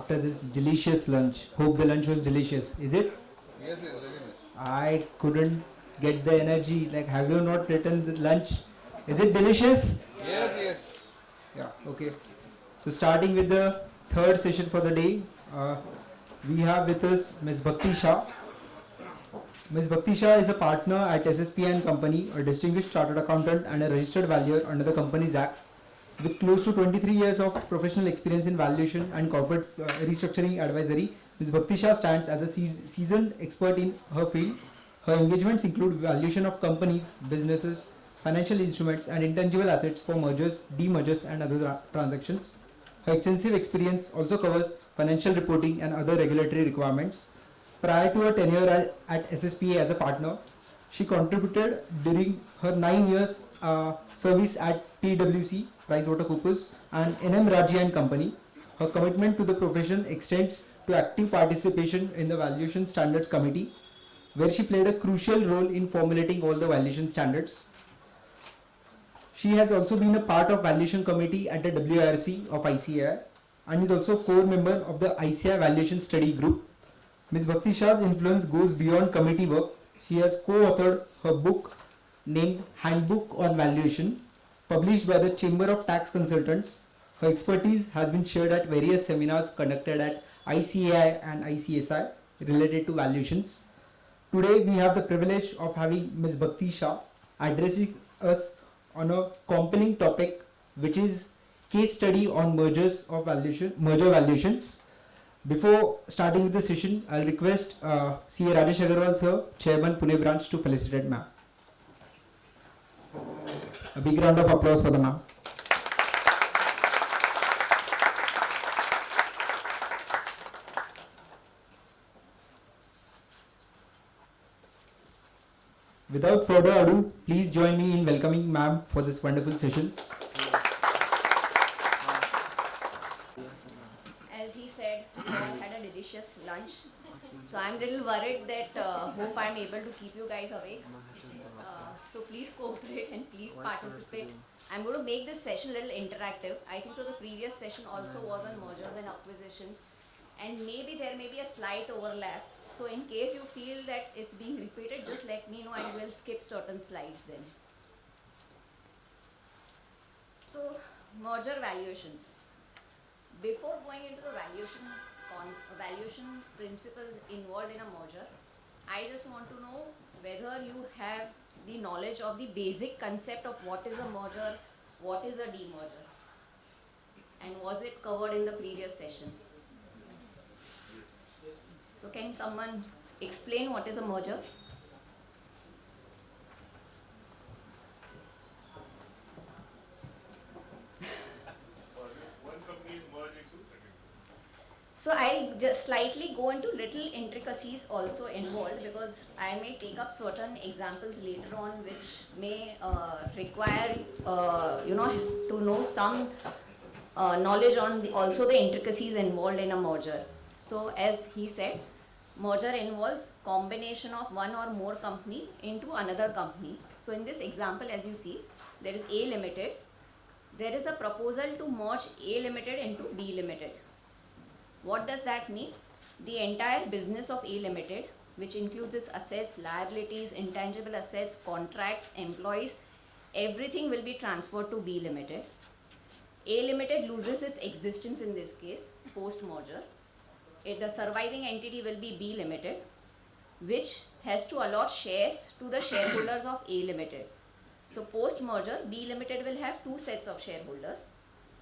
after this delicious lunch. Hope the lunch was delicious. Is it? Yes, yes, very much. I couldn't get the energy. Like, have you not written the lunch? Is it delicious? Yes, yes. Yeah, okay. So, starting with the third session for the day, we have with us Ms. Bhakti Shah. Ms. Bhakti Shah is a partner at SSP and Company, a distinguished chartered accountant and a registered valuer under the Companies Act. With close to 23 years of professional experience in valuation and corporate restructuring advisory, Ms. Bhakti Shah stands as a seasoned expert in her field. Her engagements include valuation of companies, businesses, financial instruments, and intangible assets for mergers, demergers, and other transactions. Her extensive experience also covers financial reporting and other regulatory requirements. Prior to her tenure at SSPA as a partner, she contributed during her 9 years service at PwC, PricewaterhouseCoopers, and NM Raji and Company. Her commitment to the profession extends to active participation in the Valuation Standards Committee, where she played a crucial role in formulating all the valuation standards. She has also been a part of Valuation Committee at the WIRC of ICAI and is also a core member of the ICAI Valuation Study Group. Ms. Bhakti Shah's influence goes beyond committee work. She has co-authored her book named Handbook on Valuation, published by the Chamber of Tax Consultants. Her expertise has been shared at various seminars conducted at ICAI and ICSI related to valuations. Today we have the privilege of having Ms. Bhakti Shah addressing us on a compelling topic, which is case study on merger valuations. Before starting with the session, I'll request CA Rajesh Agarwal sir, Chairman Pune branch, to felicitate ma'am. A big round of applause for the ma'am. Without further ado, please join me in welcoming ma'am for this wonderful session. As he said, I had a delicious lunch. So I'm a little worried that hope I'm able to keep you guys awake. So please cooperate and please participate. I'm going to make this session a little interactive. I think so the previous session also was on mergers and acquisitions. And maybe there may be a slight overlap. So in case you feel that it's being repeated, just let me know and we'll skip certain slides then. So merger valuations. Before going into the valuation principles involved in a merger, I just want to know whether you have the knowledge of the basic concept of what is a merger, what is a demerger, and was it covered in the previous session? So can someone explain what is a merger? So I'll just slightly go into little intricacies also involved, because I may take up certain examples later on which may require to know some knowledge on also the intricacies involved in a merger. So as he said, merger involves combination of one or more company into another company. So in this example, as you see, there is A Limited. There is a proposal to merge A Limited into B Limited. What does that mean? The entire business of A Limited, which includes its assets, liabilities, intangible assets, contracts, employees, everything will be transferred to B Limited. A Limited loses its existence in this case, post-merger. The surviving entity will be B Limited, which has to allot shares to the shareholders of A Limited. So post-merger, B Limited will have two sets of shareholders.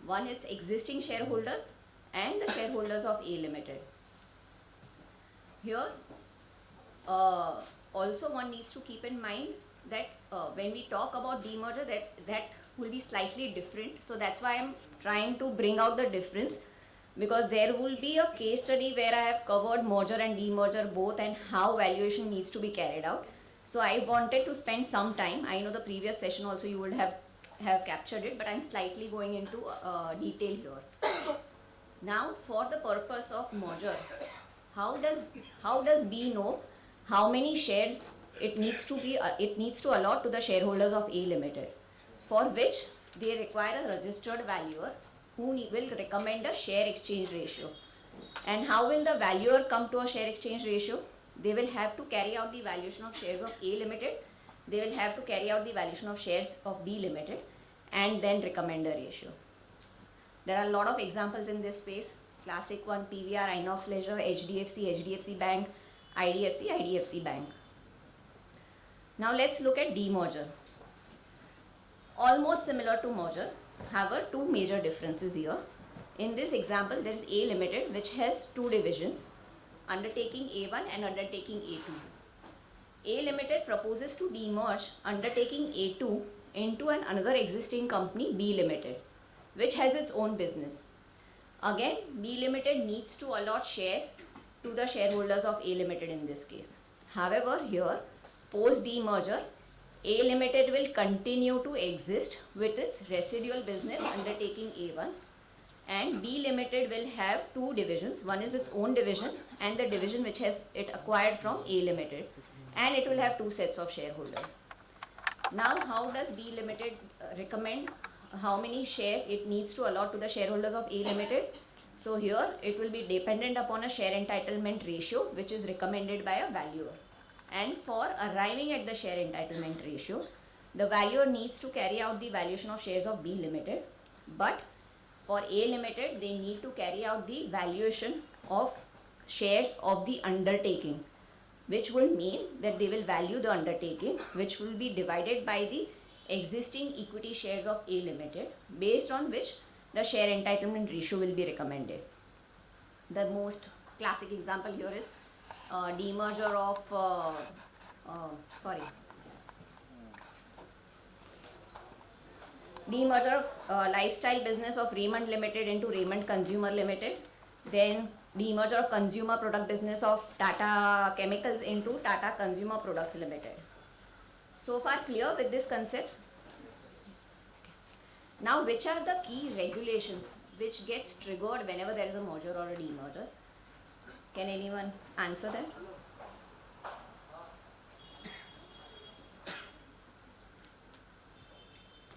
One is existing shareholders and the shareholders of A Limited. Here, also one needs to keep in mind that when we talk about demerger, that will be slightly different. So that's why I'm trying to bring out the difference, because there will be a case study where I have covered merger and demerger both and how valuation needs to be carried out. So I wanted to spend some time. I know the previous session also you would have captured it, but I'm slightly going into detail here. Now, for the purpose of merger, how does B know how many shares it needs to allot to the shareholders of A Limited, for which they require a registered valuer who will recommend a share exchange ratio. And how will the valuer come to a share exchange ratio? They will have to carry out the valuation of shares of A Limited, they will have to carry out the valuation of shares of B Limited, and then recommend a ratio. There are a lot of examples in this space. Classic one, PVR, Inox Leisure, HDFC Bank, IDFC Bank. Now let's look at demerger. Almost similar to merger, however, two major differences here. In this example, there is A Limited, which has two divisions, undertaking A1 and undertaking A2. A Limited proposes to demerge undertaking A2 into another existing company, B Limited, which has its own business. Again, B Limited needs to allot shares to the shareholders of A Limited in this case. However, here, post demerger, A Limited will continue to exist with its residual business undertaking A1, and B Limited will have two divisions. One is its own division and the division which has it acquired from A Limited, and it will have two sets of shareholders. Now, how does B Limited recommend how many shares it needs to allot to the shareholders of A Limited? So here it will be dependent upon a share entitlement ratio which is recommended by a valuer. And for arriving at the share entitlement ratio, the valuer needs to carry out the valuation of shares of B Limited, but for A Limited they need to carry out the valuation of shares of the undertaking, which will mean that they will value the undertaking, which will be divided by the existing equity shares of A Limited, based on which the share entitlement ratio will be recommended. The most classic example here is demerger of demerger of lifestyle business of Raymond Limited into Raymond Consumer Limited, then demerger of consumer product business of Tata Chemicals into Tata Consumer Products Limited. So far clear with these concepts? Now, which are the key regulations which gets triggered whenever there is a merger or a demerger? Can anyone answer that?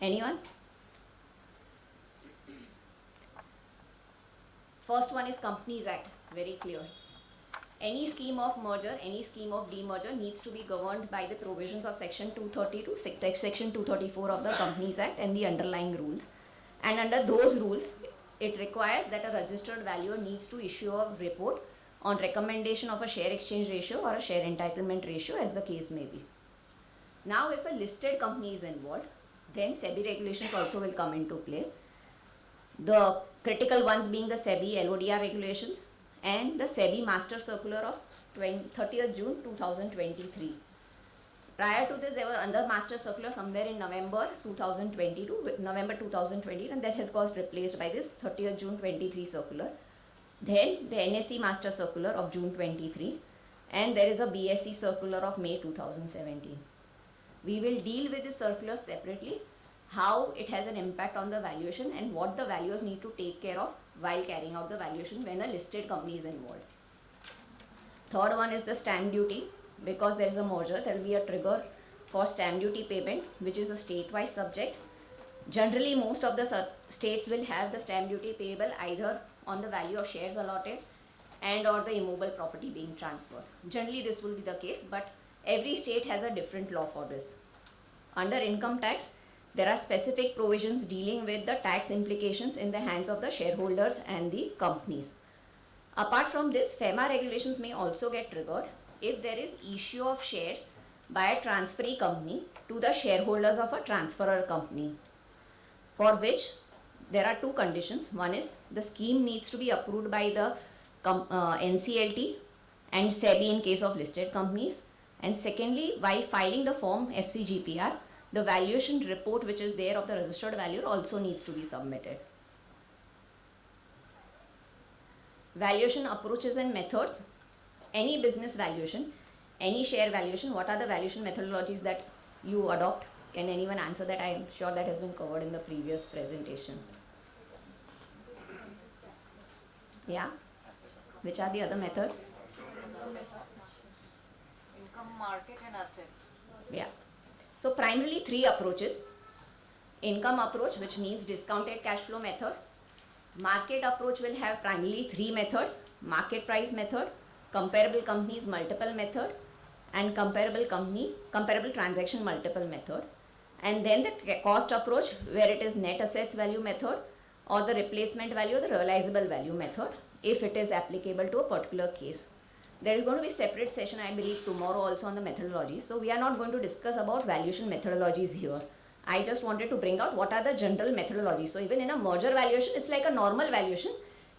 Anyone? First one is Companies Act, very clear. Any scheme of merger, any scheme of demerger needs to be governed by the provisions of section 230 to section 234 of the Companies Act and the underlying rules. And under those rules, it requires that a registered valuer needs to issue a report on recommendation of a share exchange ratio or a share entitlement ratio, as the case may be. Now, if a listed company is involved, then SEBI regulations also will come into play. The critical ones being the SEBI LODR regulations and the SEBI Master Circular of 30th June 2023. Prior to this, there were another Master Circular somewhere in November 2022, and that has got replaced by this 30th June 23 circular. Then the NSE Master Circular of June 23, and there is a BSE Circular of May 2017. We will deal with the circulars separately, how it has an impact on the valuation and what the valuers need to take care of while carrying out the valuation when a listed company is involved. Third one is the stamp duty. Because there is a merger, there will be a trigger for stamp duty payment, which is a state-wise subject. Generally, most of the states will have the stamp duty payable either on the value of shares allotted and or the immobile property being transferred. Generally, this will be the case, but every state has a different law for this. Under income tax, there are specific provisions dealing with the tax implications in the hands of the shareholders and the companies. Apart from this, FEMA regulations may also get triggered if there is issue of shares by a transferee company to the shareholders of a transferor company, for which there are two conditions. One is the scheme needs to be approved by the NCLT and SEBI in case of listed companies, and secondly, while filing the form FCGPR, the valuation report which is there of the registered valuer also needs to be submitted. Valuation approaches and methods. Any business valuation, any share valuation, what are the valuation methodologies that you adopt? Can anyone answer that? I am sure that has been covered in the previous presentation. Yeah? Which are the other methods? Income, market and asset. Yeah. So primarily three approaches. Income approach, which means discounted cash flow method. Market approach will have primarily three methods: market price method, comparable companies multiple method, and comparable transaction multiple method. And then the cost approach, where it is net assets value method or the replacement value, the realizable value method, if it is applicable to a particular case. There is going to be separate session, I believe, tomorrow also on the methodology. So we are not going to discuss about valuation methodologies here. I just wanted to bring out what are the general methodologies. So even in a merger valuation, it's like a normal valuation,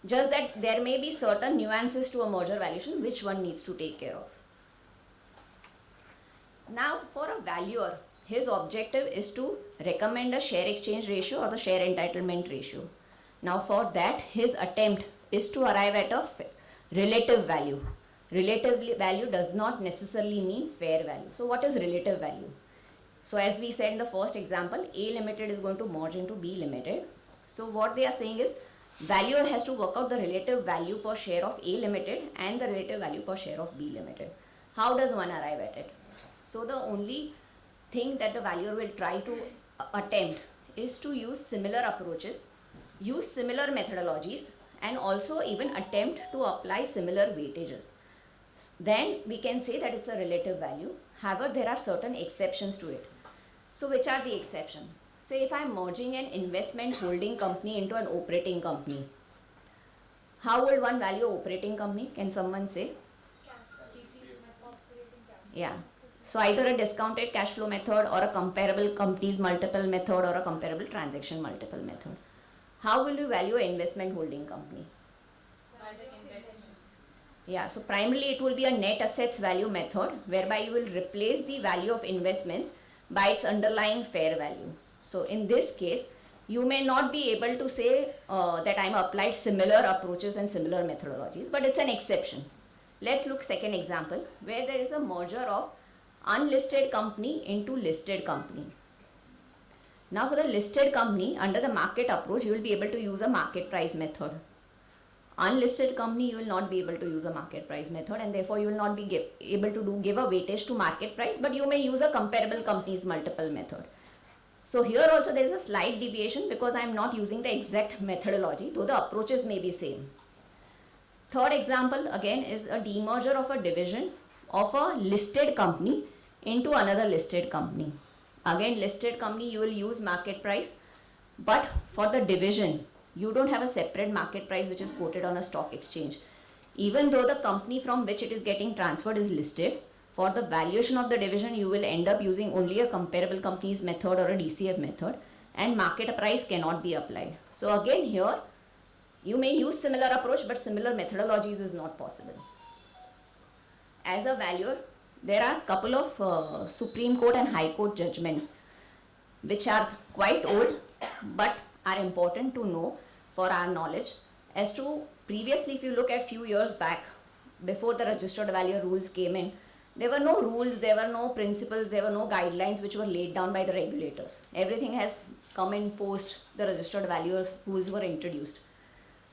just that there may be certain nuances to a merger valuation which one needs to take care of. Now for a valuer, his objective is to recommend a share exchange ratio or the share entitlement ratio. Now for that, his attempt is to arrive at a relative value. Relative value does not necessarily mean fair value. So what is relative value? So as we said in the first example, A Limited is going to merge into B Limited. So what they are saying is, valuer has to work out the relative value per share of A Limited and the relative value per share of B Limited. How does one arrive at it? So the only thing that the valuer will try to attempt is to use similar approaches, use similar methodologies, and also even attempt to apply similar weightages. Then we can say that it's a relative value. However, there are certain exceptions to it. So which are the exceptions? Say if I'm merging an investment holding company into an operating company, how will one value operating company? Can someone say? Yeah. So either a discounted cash flow method or a comparable companies multiple method or a comparable transaction multiple method. How will you value an investment holding company? Yeah, so primarily it will be a net assets value method, whereby you will replace the value of investments by its underlying fair value. So in this case, you may not be able to say that I'm applied similar approaches and similar methodologies, but it's an exception. Let's look second example, where there is a merger of unlisted company into listed company. Now for the listed company, under the market approach, you will be able to use a market price method. Unlisted company, you will not be able to use a market price method, and therefore you will not be able to give a weightage to market price, but you may use a comparable companies multiple method. So here also there is a slight deviation because I am not using the exact methodology, though the approaches may be same. Third example again is a demerger of a division of a listed company into another listed company. Again, listed company you will use market price, but for the division you don't have a separate market price which is quoted on a stock exchange. Even though the company from which it is getting transferred is listed, for the valuation of the division you will end up using only a comparable companies method or a DCF method, and market price cannot be applied. So again here you may use similar approach, but similar methodologies is not possible. As a valuer, there are couple of Supreme Court and High Court judgments which are quite old but are important to know for our knowledge. As to previously, if you look at few years back, before the registered valuer rules came in, there were no rules, there were no principles, there were no guidelines which were laid down by the regulators. Everything has come in post the registered valuers rules were introduced.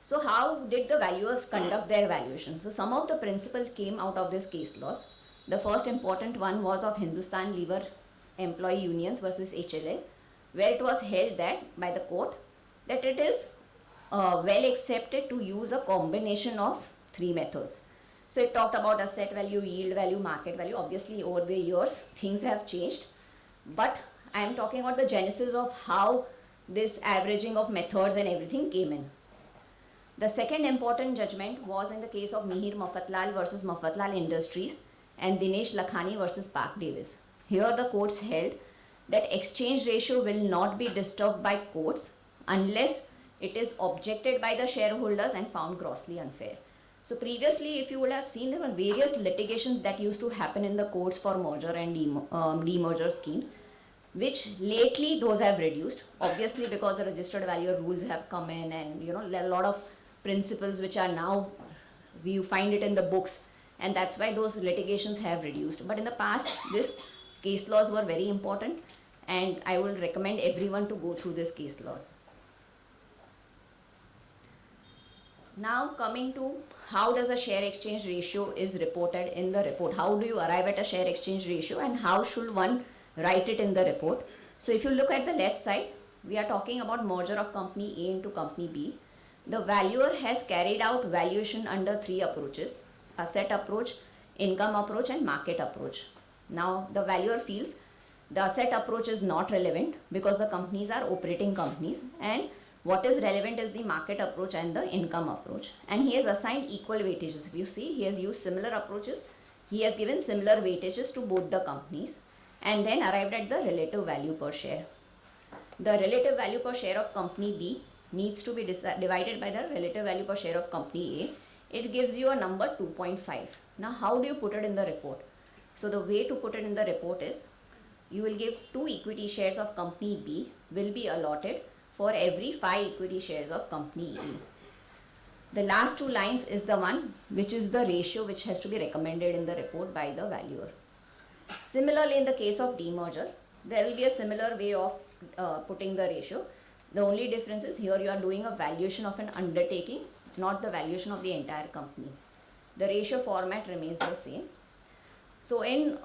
So how did the valuers conduct their valuation? So some of the principles came out of this case laws. The first important one was of Hindustan Lever Employee Unions versus HLA, where it was held that by the court that it is well accepted to use a combination of three methods. So it talked about asset value, yield value, market value. Obviously over the years things have changed, but I am talking about the genesis of how this averaging of methods and everything came in. The second important judgment was in the case of Mihir Mafatlal versus Mafatlal Industries and Dinesh Lakhani versus Park Davis. Here the courts held that exchange ratio will not be disturbed by courts unless it is objected by the shareholders and found grossly unfair. So previously, if you would have seen, there were various litigations that used to happen in the courts for merger and demerger schemes, which lately those have reduced, obviously because the registered valuer rules have come in, and there are a lot of principles which are now, you find it in the books, and that's why those litigations have reduced. But in the past, this case laws were very important, and I will recommend everyone to go through this case laws. Now coming to how does a share exchange ratio is reported in the report. How do you arrive at a share exchange ratio, and how should one write it in the report? So if you look at the left side, we are talking about merger of company A into company B. The valuer has carried out valuation under three approaches: asset approach, income approach and market approach. Now the valuer feels the asset approach is not relevant because the companies are operating companies, and what is relevant is the market approach and the income approach, and he has assigned equal weightages. If you see, he has used similar approaches, he has given similar weightages to both the companies and then arrived at the relative value per share. The relative value per share of company B needs to be divided by the relative value per share of company A. It gives you a number 2.5. Now how do you put it in the report? So the way to put it in the report is, you will give 2 equity shares of company B will be allotted for every 5 equity shares of company A. The last 2 lines is the one which is the ratio which has to be recommended in the report by the valuer. Similarly, in the case of demerger, there will be a similar way of putting the ratio. The only difference is here you are doing a valuation of an undertaking, not the valuation of the entire company. The ratio format remains the same. So in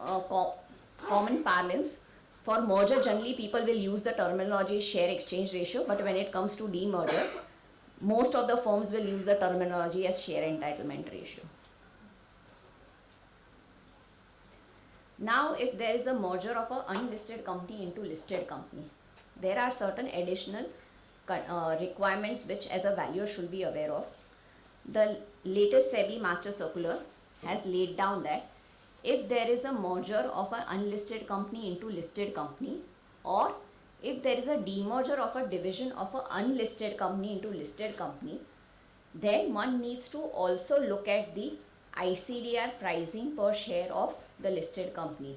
common parlance, for merger generally people will use the terminology share exchange ratio, but when it comes to demerger, most of the firms will use the terminology as share entitlement ratio. Now if there is a merger of an unlisted company into listed company, there are certain additional requirements which as a valuer should be aware of. The latest SEBI master circular has laid down that if there is a merger of an unlisted company into listed company, or if there is a demerger of a division of an unlisted company into listed company, then one needs to also look at the ICDR pricing per share of the listed company.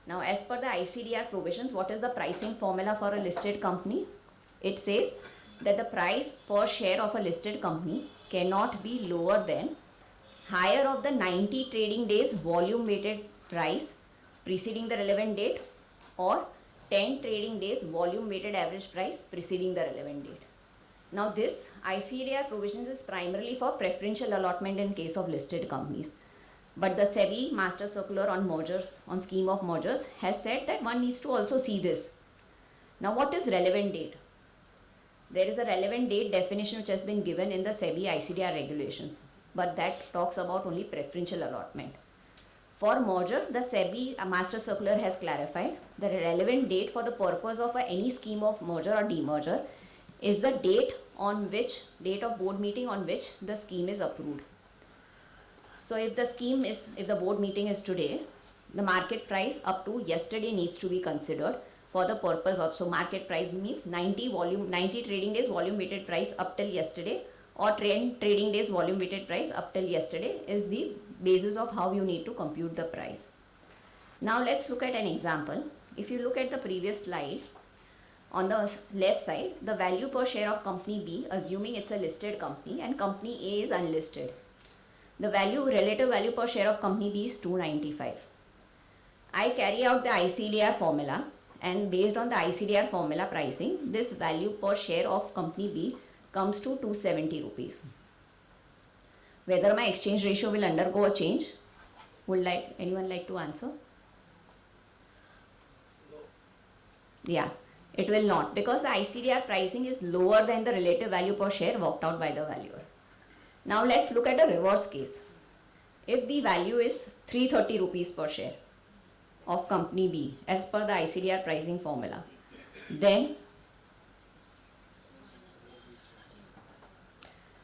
Now as per the ICDR provisions, what is the pricing formula for a listed company? It says that the price per share of a listed company cannot be lower than higher of the 90 trading days volume weighted price preceding the relevant date, or 10 trading days volume weighted average price preceding the relevant date. Now this ICDR provisions is primarily for preferential allotment in case of listed companies. But the SEBI master circular on mergers, on scheme of mergers, has said that one needs to also see this. Now what is relevant date? There is a relevant date definition which has been given in the SEBI ICDR regulations, but that talks about only preferential allotment. For merger, the SEBI master circular has clarified that a relevant date for the purpose of any scheme of merger or demerger is the date of board meeting on which the scheme is approved. So if the board meeting is today, the market price up to yesterday needs to be considered for the purpose of, so market price means 90 trading days volume weighted price up till yesterday, or 10 trading days volume weighted price up till yesterday is the basis of how you need to compute the price. Now let's look at an example. If you look at the previous slide, on the left side, the value per share of company B, assuming it's a listed company and company A is unlisted. The relative value per share of company B is 295. I carry out the ICDR formula, and based on the ICDR formula pricing, this value per share of company B comes to 270 rupees. Whether my exchange ratio will undergo a change? Would anyone like to answer? No. Yeah, it will not, because the ICDR pricing is lower than the relative value per share worked out by the valuer. Now let's look at a reverse case. If the value is 330 rupees per share of company B as per the ICDR pricing formula, then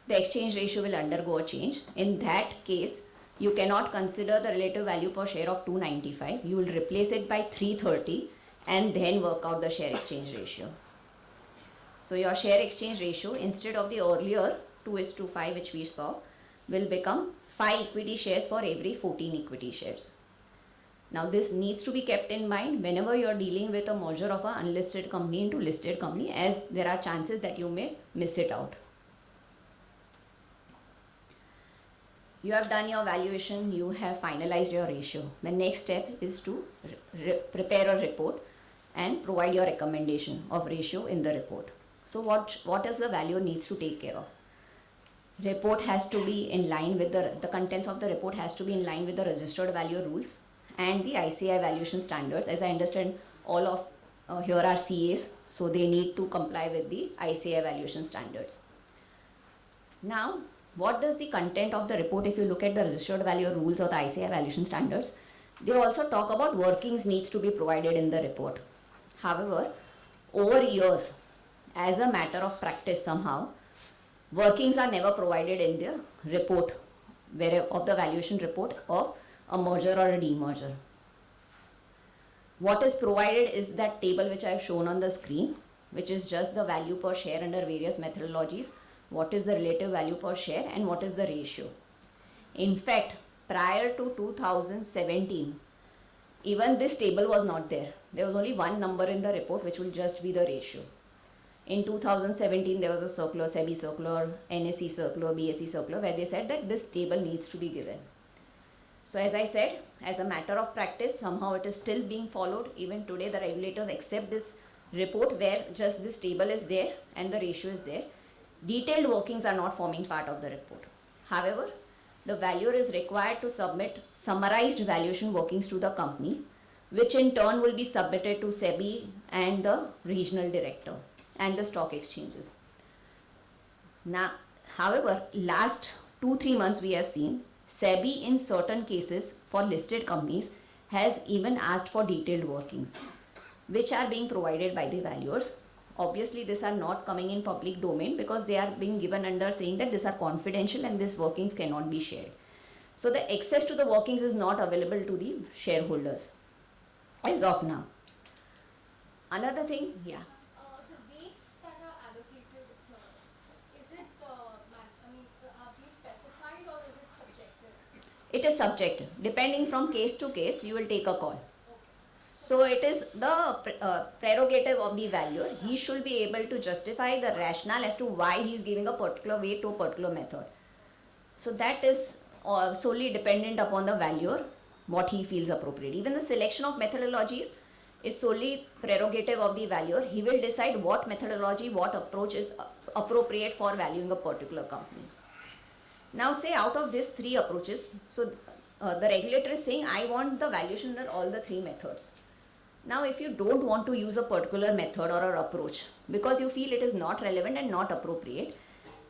the exchange ratio will undergo a change. In that case, you cannot consider the relative value per share of 295. You will replace it by 330 and then work out the share exchange ratio. So your share exchange ratio, instead of the earlier 2:5 which we saw, will become 5 equity shares for every 14 equity shares. Now this needs to be kept in mind whenever you are dealing with a merger of an unlisted company into listed company, as there are chances that you may miss it out. You have done your valuation, you have finalized your ratio. The next step is to prepare a report and provide your recommendation of ratio in the report. So what is the valuer needs to take care of? Report has to be in line with the contents of the report has to be in line with the registered valuer rules and the ICI valuation standards. As I understand, all of here are CAs, so they need to comply with the ICI valuation standards. Now, what does the content of the report, if you look at the registered value rules or the ICAI valuation standards, they also talk about workings needs to be provided in the report. However, over years, as a matter of practice somehow, workings are never provided in the report of the valuation report of a merger or a demerger. What is provided is that table which I have shown on the screen, which is just the value per share under various methodologies, what is the relative value per share and what is the ratio. In fact, prior to 2017, even this table was not there. There was only one number in the report which will just be the ratio. In 2017, there was a circular, SEBI circular, NSE circular, BSE circular, where they said that this table needs to be given. So as I said, as a matter of practice, somehow it is still being followed. Even today, the regulators accept this report where just this table is there and the ratio is there. Detailed workings are not forming part of the report. However, the valuer is required to submit summarized valuation workings to the company, which in turn will be submitted to SEBI and the regional director and the stock exchanges. Now, however, last 2-3 months we have seen SEBI in certain cases for listed companies has even asked for detailed workings, which are being provided by the valuers. Obviously, these are not coming in public domain because they are being given under saying that these are confidential and these workings cannot be shared. So the access to the workings is not available to the shareholders as of now. Another thing, The weights that are allocated here, is it, are these specified or is it subjective? it is subjective. Depending from case to case, you will take a call. So it is the prerogative of the valuer. He should be able to justify the rationale as to why he is giving a particular weight to a particular method. So that is solely dependent upon the valuer, what he feels appropriate. Even the selection of methodologies is solely prerogative of the valuer. He will decide what methodology, what approach is appropriate for valuing a particular company. Now say out of these 3 approaches, so the regulator is saying I want the valuation under all the 3 methods. Now if you don't want to use a particular method or an approach because you feel it is not relevant and not appropriate,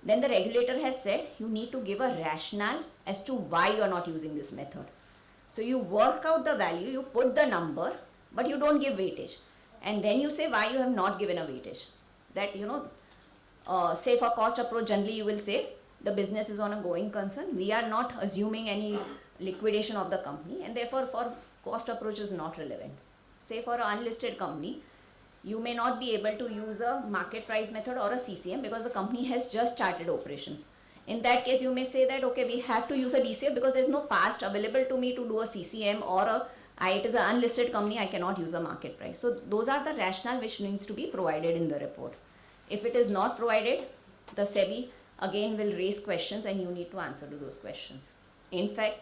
then the regulator has said you need to give a rationale as to why you are not using this method. So you work out the value, you put the number, but you don't give weightage. And then you say why you have not given a weightage. That, say for cost approach, generally you will say the business is on a going concern. We are not assuming any liquidation of the company and therefore for cost approach is not relevant. Say for an unlisted company, you may not be able to use a market price method or a CCM because the company has just started operations. In that case, you may say that, okay, we have to use a DCF because there is no past available to me to do a CCM or it is an unlisted company, I cannot use a market price. So those are the rationale which needs to be provided in the report. If it is not provided, the SEBI again will raise questions and you need to answer to those questions. In fact,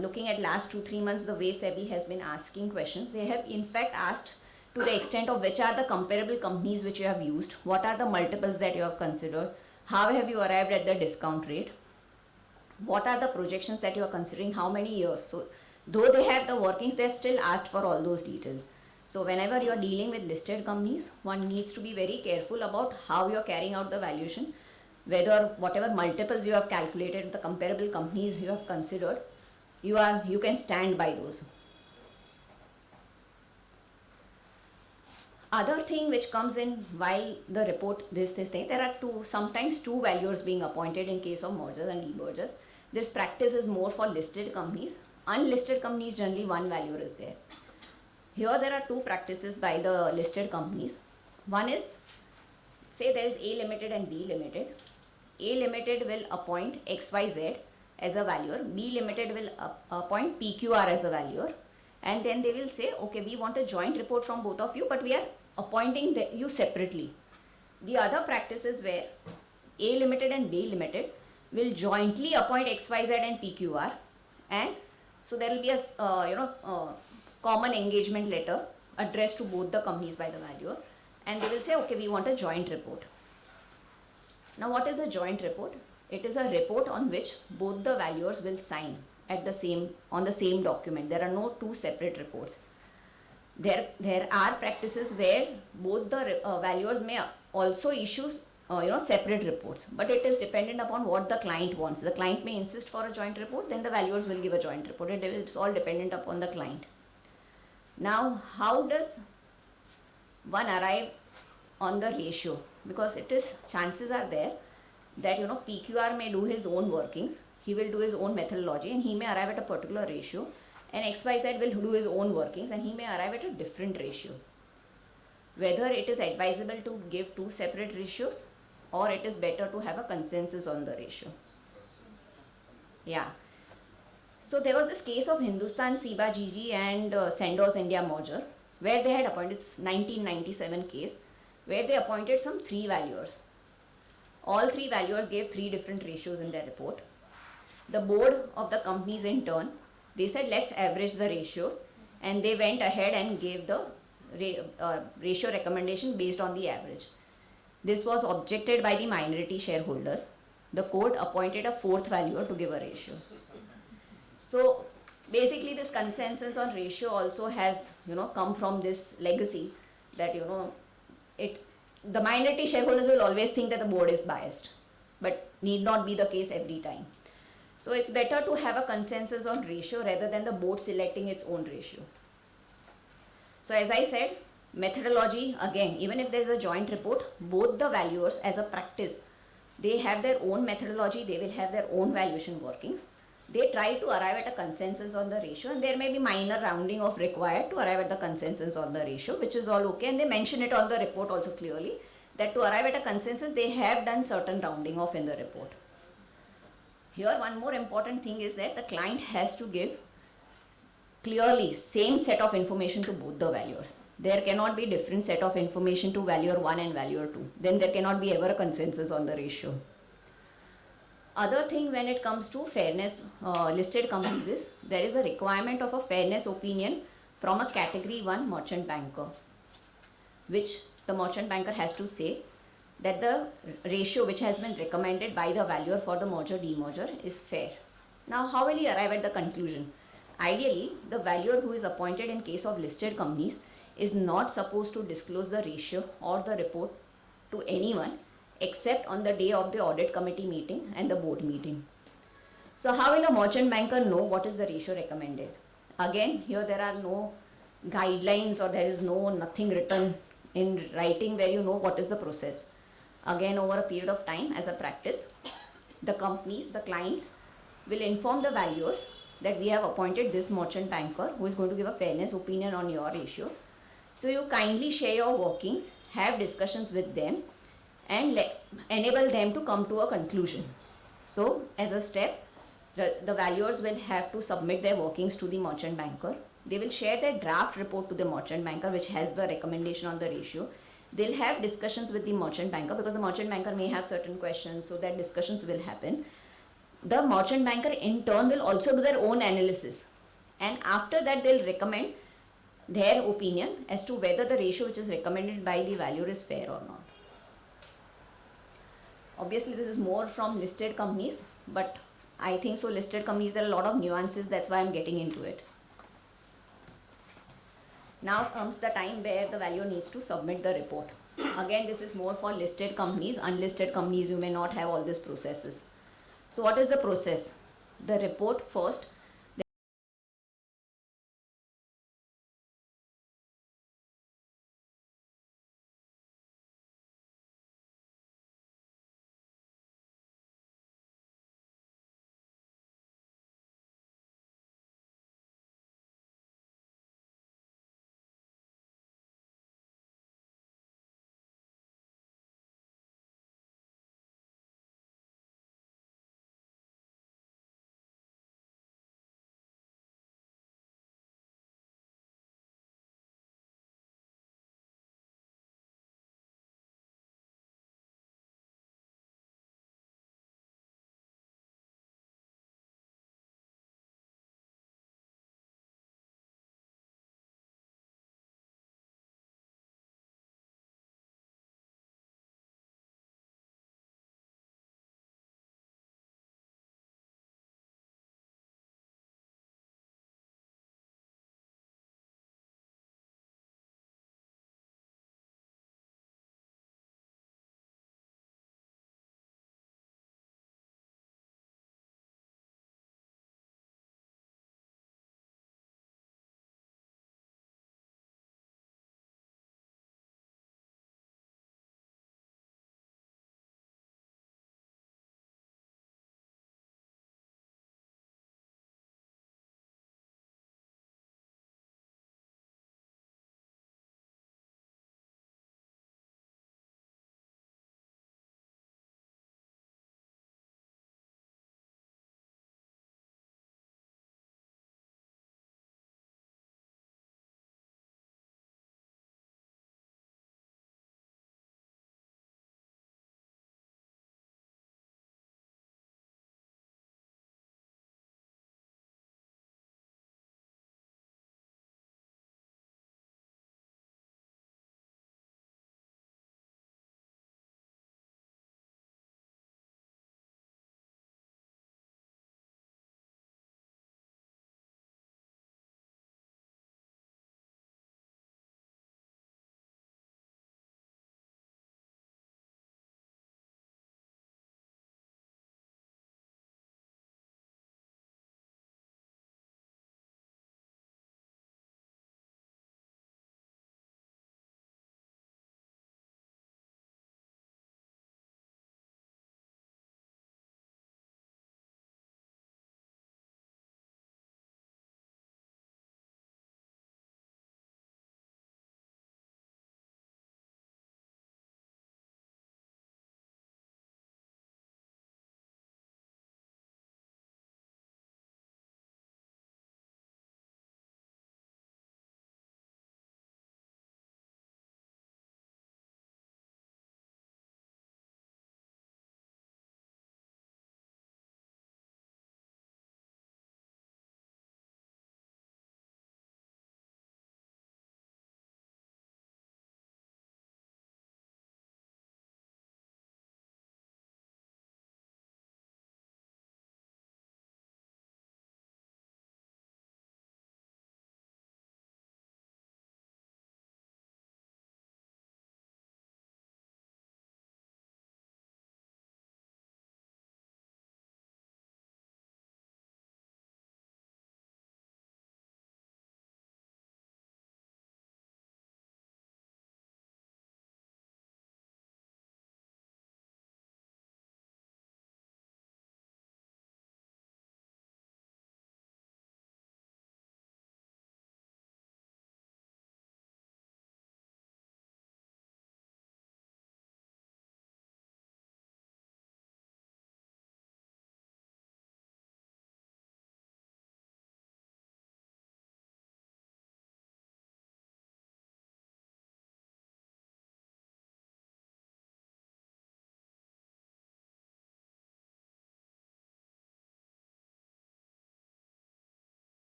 looking at last 2-3 months, the way SEBI has been asking questions, they have in fact asked to the extent of which are the comparable companies which you have used, what are the multiples that you have considered, how have you arrived at the discount rate, what are the projections that you are considering, how many years. So though they have the workings, they have still asked for all those details. So whenever you are dealing with listed companies, one needs to be very careful about how you are carrying out the valuation, whether whatever multiples you have calculated, the comparable companies you have considered, you can stand by those. Other thing which comes in while the report this thing, there are sometimes two valuers being appointed in case of mergers and demergers. This practice is more for listed companies. Unlisted companies, generally one valuer is there. Here there are 2 practices by the listed companies. One is, say there is A Limited and B Limited. A Limited will appoint XYZ as a valuer. B Limited will appoint PQR as a valuer. And then they will say, okay, we want a joint report from both of you, but we are appointing you separately. The other practice is where A Limited and B Limited will jointly appoint XYZ and PQR, and so there will be a common engagement letter addressed to both the companies by the valuer, and they will say, okay, we want a joint report. Now what is a joint report? It is a report on which both the valuers will sign on the same document. There are no 2 separate reports. There are practices where both the valuers may also issue separate reports, but it is dependent upon what the client wants. The client may insist for a joint report, then the valuers will give a joint report. It's all dependent upon the client. Now, how does one arrive on the ratio? Because it is, chances are there that PQR may do his own workings, he will do his own methodology, and he may arrive at a particular ratio, and XYZ will do his own workings and he may arrive at a different ratio. Whether it is advisable to give two separate ratios, or it is better to have a consensus on the ratio. Yeah. So there was this case of Hindustan Siba GG and Sandoz India merger, where they had appointed, it's 1997 case, where they appointed some three valuers. All three valuers gave three different ratios in their report. The board of the companies in turn, they said let's average the ratios, and they went ahead and gave the ratio recommendation based on the average. This was objected by the minority shareholders. The court appointed a fourth valuer to give a ratio. So basically this consensus on ratio also has come from this legacy that the minority shareholders will always think that the board is biased, but need not be the case every time. So it's better to have a consensus on ratio rather than the board selecting its own ratio. So as I said, methodology, again, even if there is a joint report, both the valuers as a practice, they have their own methodology, they will have their own valuation workings. They try to arrive at a consensus on the ratio, and there may be minor rounding of required to arrive at the consensus on the ratio, which is all okay, and they mention it on the report also clearly that to arrive at a consensus they have done certain rounding off in the report. Here one more important thing is that the client has to give clearly same set of information to both the valuers. There cannot be different set of information to valuer 1 and valuer 2. Then there cannot be ever a consensus on the ratio. Other thing when it comes to fairness listed companies is there is a requirement of a fairness opinion from a category 1 merchant banker, which the merchant banker has to say that the ratio which has been recommended by the valuer for the merger demerger is fair. Now how will he arrive at the conclusion? Ideally, the valuer who is appointed in case of listed companies is not supposed to disclose the ratio or the report to anyone except on the day of the audit committee meeting and the board meeting. So how will a merchant banker know what is the ratio recommended? Again, here there are no guidelines, or there is nothing written in writing where you know what is the process. Again, over a period of time as a practice, the companies, the clients will inform the valuers that we have appointed this merchant banker who is going to give a fairness opinion on your ratio. So you kindly share your workings, have discussions with them, and enable them to come to a conclusion. So as a step, the valuers will have to submit their workings to the merchant banker. They will share their draft report to the merchant banker which has the recommendation on the ratio. They'll have discussions with the merchant banker because the merchant banker may have certain questions, so that discussions will happen. The merchant banker in turn will also do their own analysis, and after that they'll recommend their opinion as to whether the ratio which is recommended by the valuer is fair or not. Obviously this is more from listed companies, but I think so listed companies there are a lot of nuances, that's why I'm getting into it. Now comes the time where the valuer needs to submit the report. Again, this is more for listed companies. Unlisted companies, you may not have all these processes. So what is the process? The report first,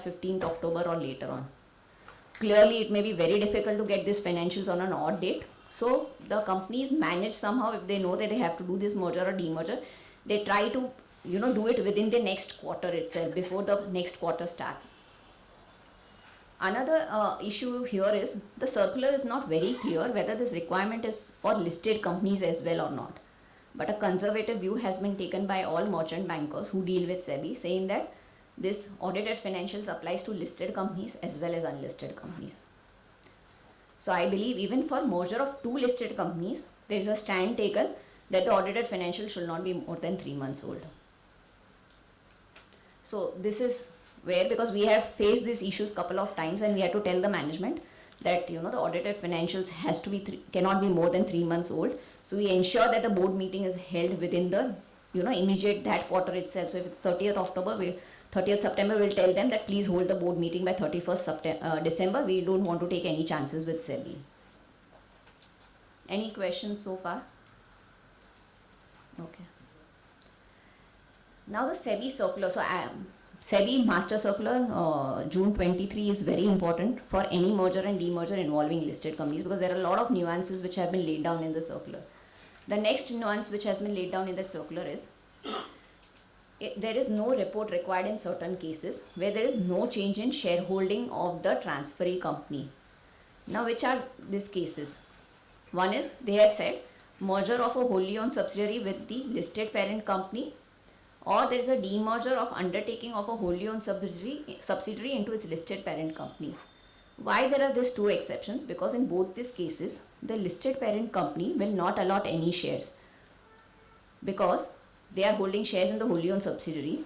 15th October or later on. Clearly, it may be very difficult to get these financials on an odd date. So the companies manage somehow, if they know that they have to do this merger or demerger, they try to do it within the next quarter itself, before the next quarter starts. Another issue here is the circular is not very clear whether this requirement is for listed companies as well or not. But a conservative view has been taken by all merchant bankers who deal with SEBI, saying that this audited financials applies to listed companies as well as unlisted companies. So I believe even for merger of two listed companies, there is a stand taken that the audited financials should not be more than 3 months old. So this is where, because we have faced these issues couple of times and we had to tell the management that the audited financials has to be cannot be more than 3 months old. So we ensure that the board meeting is held within the immediate that quarter itself. So if it's 30th October, 30th September, we'll tell them that please hold the board meeting by 31st December. We don't want to take any chances with SEBI. Any questions so far? Okay. Now the SEBI circular. So SEBI Master Circular June 23 is very important for any merger and demerger involving listed companies, because there are a lot of nuances which have been laid down in the circular. The next nuance which has been laid down in the circular is there is no report required in certain cases where there is no change in shareholding of the transferee company. Now, which are these cases? One is, they have said, merger of a wholly owned subsidiary with the listed parent company, or there is a demerger of undertaking of a wholly owned subsidiary into its listed parent company. Why there are these two exceptions? Because in both these cases, the listed parent company will not allot any shares, because they are holding shares in the wholly owned subsidiary.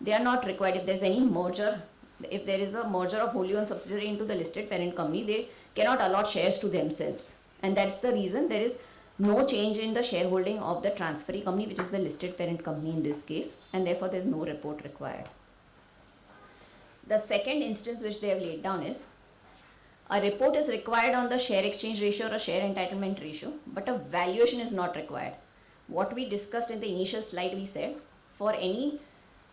They are not required. If there is any merger, if there is a merger of wholly owned subsidiary into the listed parent company, they cannot allot shares to themselves. And that's the reason there is no change in the shareholding of the transferee company, which is the listed parent company in this case, and therefore there is no report required. The second instance which they have laid down is, a report is required on the share exchange ratio or a share entitlement ratio, but a valuation is not required. What we discussed in the initial slide, we said, for any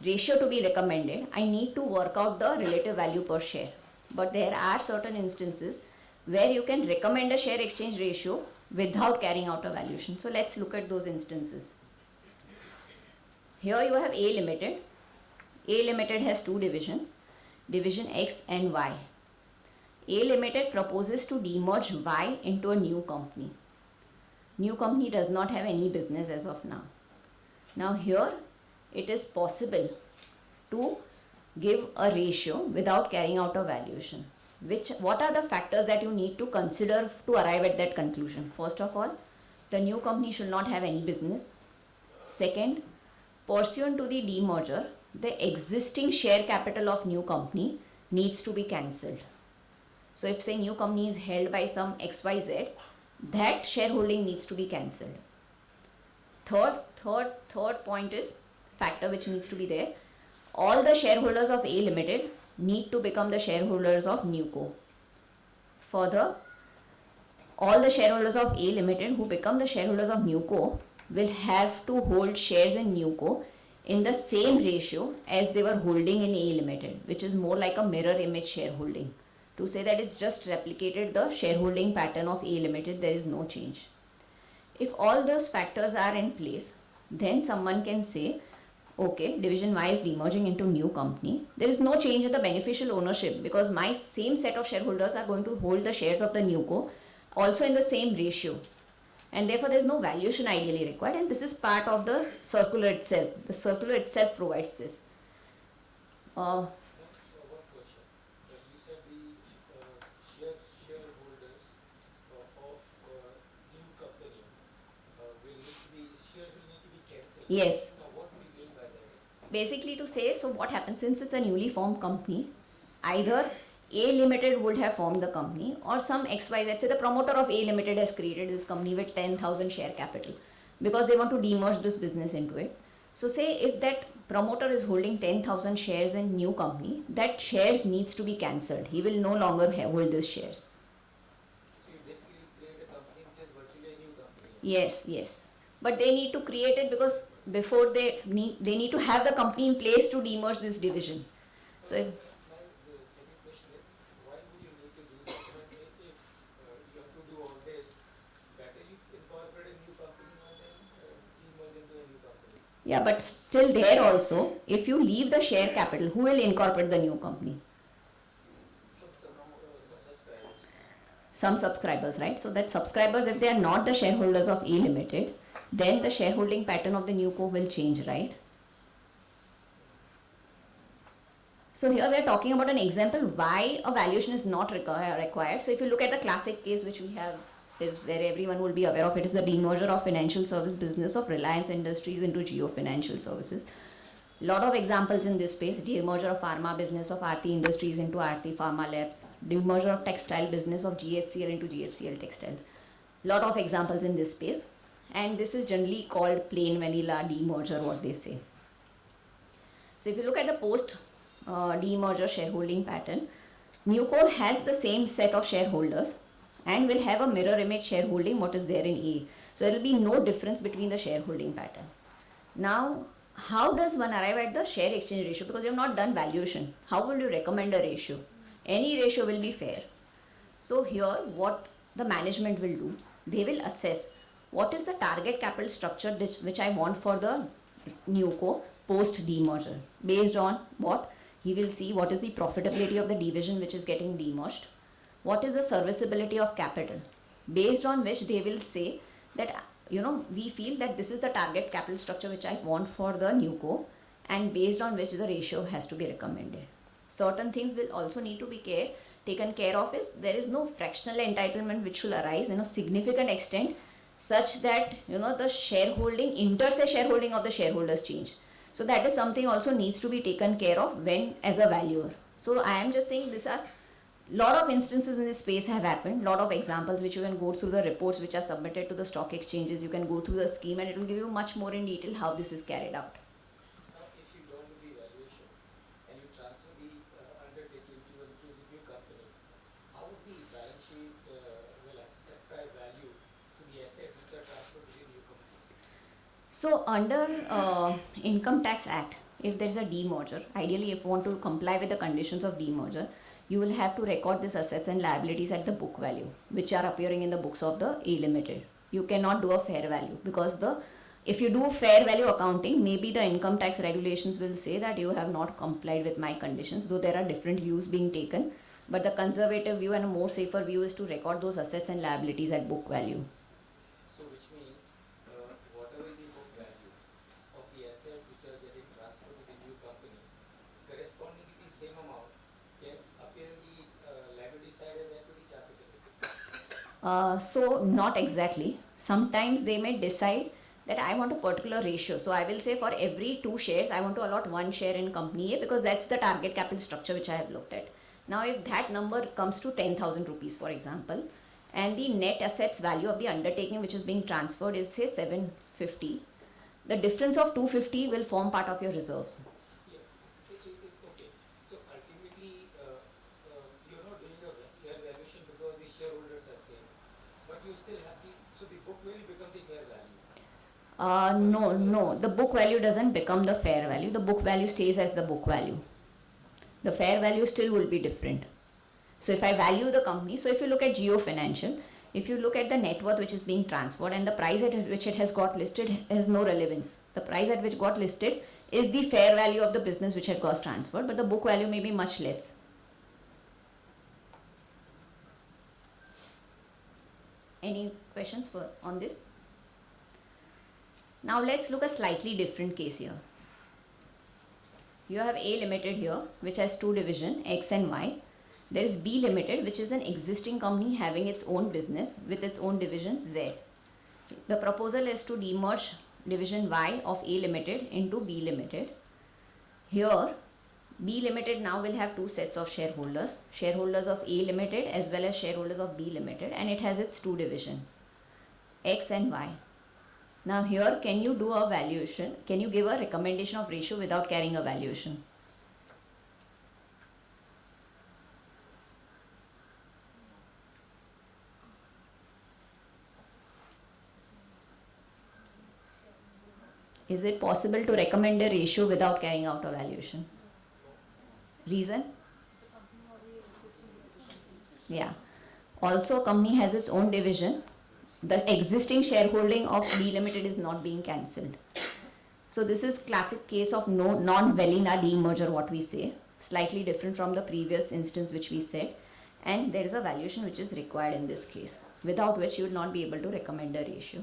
ratio to be recommended, I need to work out the relative value per share. But there are certain instances where you can recommend a share exchange ratio without carrying out a valuation. So let's look at those instances. Here you have A Limited. A Limited has two divisions, division X and Y. A Limited proposes to demerge Y into a new company. New company does not have any business as of now. Now here it is possible to give a ratio without carrying out a valuation. What are the factors that you need to consider to arrive at that conclusion? First of all, the new company should not have any business. Second, pursuant to the demerger, the existing share capital of new company needs to be cancelled. So if say new company is held by some XYZ, that shareholding needs to be cancelled. Third point is factor which needs to be there. All the shareholders of A Limited need to become the shareholders of Newco. Further, all the shareholders of A Limited who become the shareholders of Newco will have to hold shares in Newco in the same ratio as they were holding in A Limited, which is more like a mirror image shareholding. To say that it's just replicated the shareholding pattern of A Limited, there is no change. If all those factors are in place, then someone can say, okay, division Y is demerging into new company. There is no change in the beneficial ownership, because my same set of shareholders are going to hold the shares of the Newco also in the same ratio. And therefore there is no valuation ideally required, and this is part of the circular itself. The circular itself provides this. One question. You said the shareholders of new company shares will need to be cancelled. Yes. Now, what do you mean by that? Basically to say, so what happens, since it's a newly formed company, either A Limited would have formed the company, or some XY, let's say the promoter of A Limited has created this company with 10,000 share capital because they want to demerge this business into it. So say if that promoter is holding 10,000 shares in new company, that shares needs to be cancelled. He will no longer hold these shares. So you basically create a company which is virtually a new company. Yes. But they need to create it because before they need to have the company in place to demerge this division. So if, My Yeah, but still there also, if you leave the share capital, who will incorporate the new company? Some subscribers, right? So that subscribers, if they are not the shareholders of A Limited, then the shareholding pattern of the new co will change, right? So here we are talking about an example why a valuation is not required. So if you look at the classic case which we have, is where everyone will be aware of, it is the demerger of financial service business of Reliance Industries into Geo Financial Services. Lot of examples in this space: demerger of pharma business of Aarti Industries into Aarti Pharma Labs, demerger of textile business of GHCL into GHCL Textiles. Lot of examples in this space, and this is generally called plain vanilla demerger, what they say. So if you look at the post demerger shareholding pattern, Newco has the same set of shareholders and will have a mirror image shareholding what is there in A. So there will be no difference between the shareholding pattern. Now, how does one arrive at the share exchange ratio? Because you have not done valuation. How will you recommend a ratio? Any ratio will be fair. So here what the management will do, they will assess what is the target capital structure which I want for the Newco post demerger. Based on what? He will see what is the profitability of the division which is getting demerged, what is the serviceability of capital, based on which they will say that, we feel that this is the target capital structure which I want for the Newco, and based on which the ratio has to be recommended. Certain things will also need to be taken care of is there is no fractional entitlement which should arise in a significant extent such that, the shareholding, inter-se shareholding of the shareholders change. So that is something also needs to be taken care of when as a valuer. So I am just saying these are lot of instances in this space have happened, lot of examples which you can go through the reports which are submitted to the stock exchanges, you can go through the scheme and it will give you much more in detail how this is carried out. Now, if you don't do the valuation and you transfer the undertaking to the new company, how would the balance sheet will ascribe value to the assets which are transferred to the new company? So under Income Tax Act, if there is a demerger, ideally if you want to comply with the conditions of demerger, you will have to record these assets and liabilities at the book value, which are appearing in the books of the A Limited. You cannot do a fair value because if you do fair value accounting, maybe the income tax regulations will say that you have not complied with my conditions, though there are different views being taken. But the conservative view and a more safer view is to record those assets and liabilities at book value. So which means whatever is the book value of the assets which are getting transferred to the new company, corresponding to the same amount can appear in the liability side as equity capital. So not exactly. Sometimes they may decide that I want a particular ratio. So I will say for every 2 shares, I want to allot 1 share in company A because that's the target capital structure which I have looked at. Now if that number comes to 10,000 rupees, for example, and the net assets value of the undertaking which is being transferred is say 750, the difference of 250 will form part of your reserves. Yeah. Okay. So ultimately, you're not doing a fair valuation because the shareholders are same, but you still have so the book value becomes the fair value. No, the book value doesn't become the fair value. The book value stays as the book value. The fair value still will be different. So if I value the company, so if you look at Geo Financial, if you look at the net worth which is being transferred and the price at which it has got listed has no relevance. The price at which got listed is the fair value of the business which had got transferred, but the book value may be much less. Any questions on this? Now let's look at a slightly different case here. You have A Limited here which has 2 divisions, X and Y. There is B Limited which is an existing company having its own business with its own division Z. The proposal is to demerge division Y of A Limited into B Limited. Here B Limited now will have 2 sets of shareholders, shareholders of A Limited as well as shareholders of B Limited, and it has its 2 divisions, X and Y. Now here, can you do a valuation? Can you give a recommendation of ratio without carrying a valuation? Is it possible to recommend a ratio without carrying out a valuation? Reason? Yeah. Also, company has its own division. The existing shareholding of B Limited is not being cancelled. So this is classic case of no non-Velina demerger, what we say, slightly different from the previous instance which we said, and there is a valuation which is required in this case, without which you will not be able to recommend a ratio.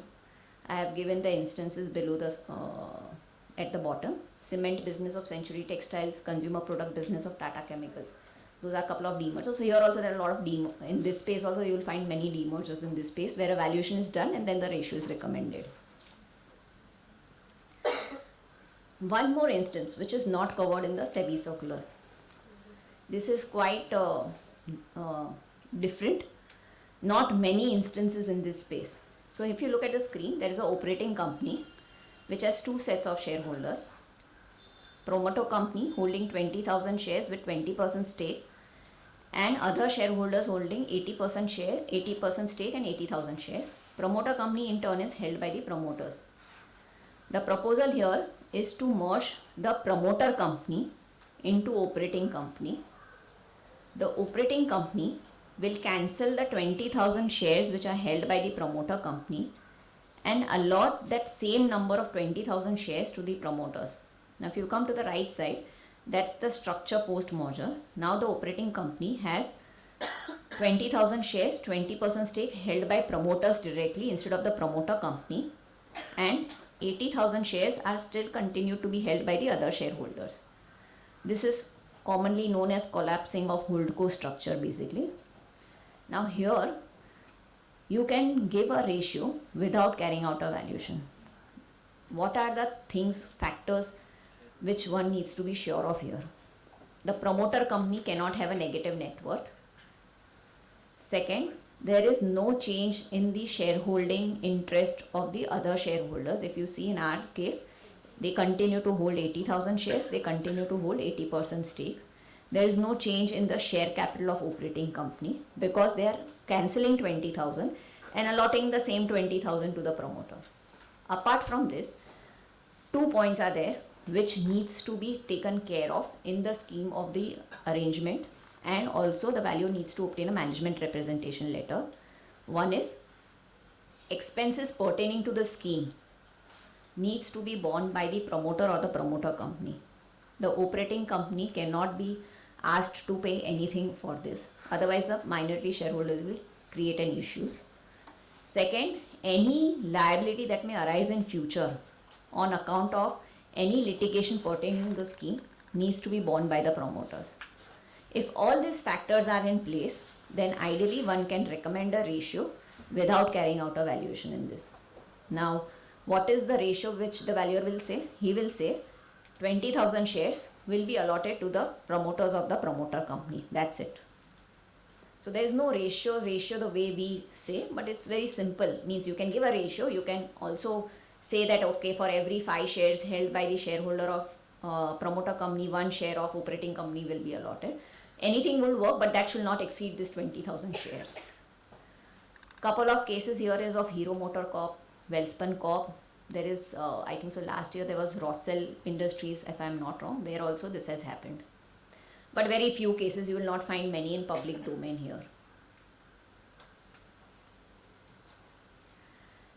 I have given the instances below the at the bottom. Cement business of Century Textiles, consumer product business of Tata Chemicals. Those are a couple of demergers. So here also there are a lot of in this space also you will find many demergers in this space where a valuation is done and then the ratio is recommended. One more instance which is not covered in the SEBI circular. This is quite different. Not many instances in this space. So if you look at the screen, there is an operating company which has two sets of shareholders. Promoter company holding 20,000 shares with 20% stake, and other shareholders holding 80% stake and 80,000 shares. Promoter company in turn is held by the promoters. The proposal here is to merge the promoter company into operating company. The operating company will cancel the 20,000 shares which are held by the promoter company and allot that same number of 20,000 shares to the promoters. Now if you come to the right side, that's the structure post merger. Now the operating company has 20,000 shares, 20% stake held by promoters directly instead of the promoter company, and 80,000 shares are still continued to be held by the other shareholders. This is commonly known as collapsing of holdco structure basically. Now here you can give a ratio without carrying out a valuation. What are the factors which one needs to be sure of here? The promoter company cannot have a negative net worth. Second, there is no change in the shareholding interest of the other shareholders. If you see in our case, they continue to hold 80,000 shares, they continue to hold 80% stake. There is no change in the share capital of operating company because they are cancelling 20,000 and allotting the same 20,000 to the promoter. Apart from this, 2 points are there which needs to be taken care of in the scheme of the arrangement, and also the value needs to obtain a management representation letter. One is expenses pertaining to the scheme needs to be borne by the promoter or the promoter company. The operating company cannot be asked to pay anything for this, otherwise the minority shareholders will create any issues. Second, any liability that may arise in future on account of any litigation pertaining to the scheme needs to be borne by the promoters. If all these factors are in place, then ideally one can recommend a ratio without carrying out a valuation in this. Now, what is the ratio which the valuer will say? He will say 20,000 shares will be allotted to the promoters of the promoter company. That's it. So there is no ratio the way we say, but it's very simple. Means you can give a ratio. You can also say that okay, for every 5 shares held by the shareholder of promoter company, 1 share of operating company will be allotted. Anything will work, but that should not exceed this 20,000 shares. Couple of cases here is of Hero Motor Corp, Welspun Corp. There is, I think so last year there was Rossell Industries, if I am not wrong, where also this has happened. But very few cases, you will not find many in public domain here.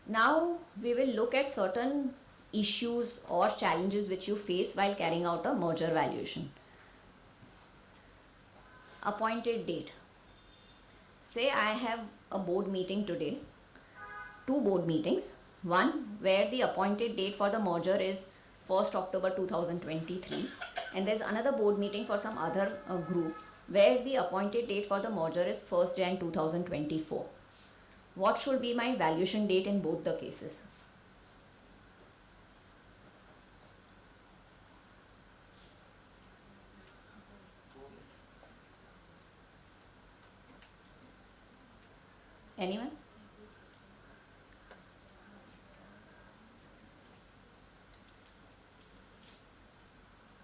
Now we will look at certain issues or challenges which you face while carrying out a merger valuation. Appointed date. Say I have a board meeting today, 2 board meetings. One where the appointed date for the merger is 1st October 2023, and there's another board meeting for some other group where the appointed date for the merger is 1st Jan 2024. What should be my valuation date in both the cases? Anyone?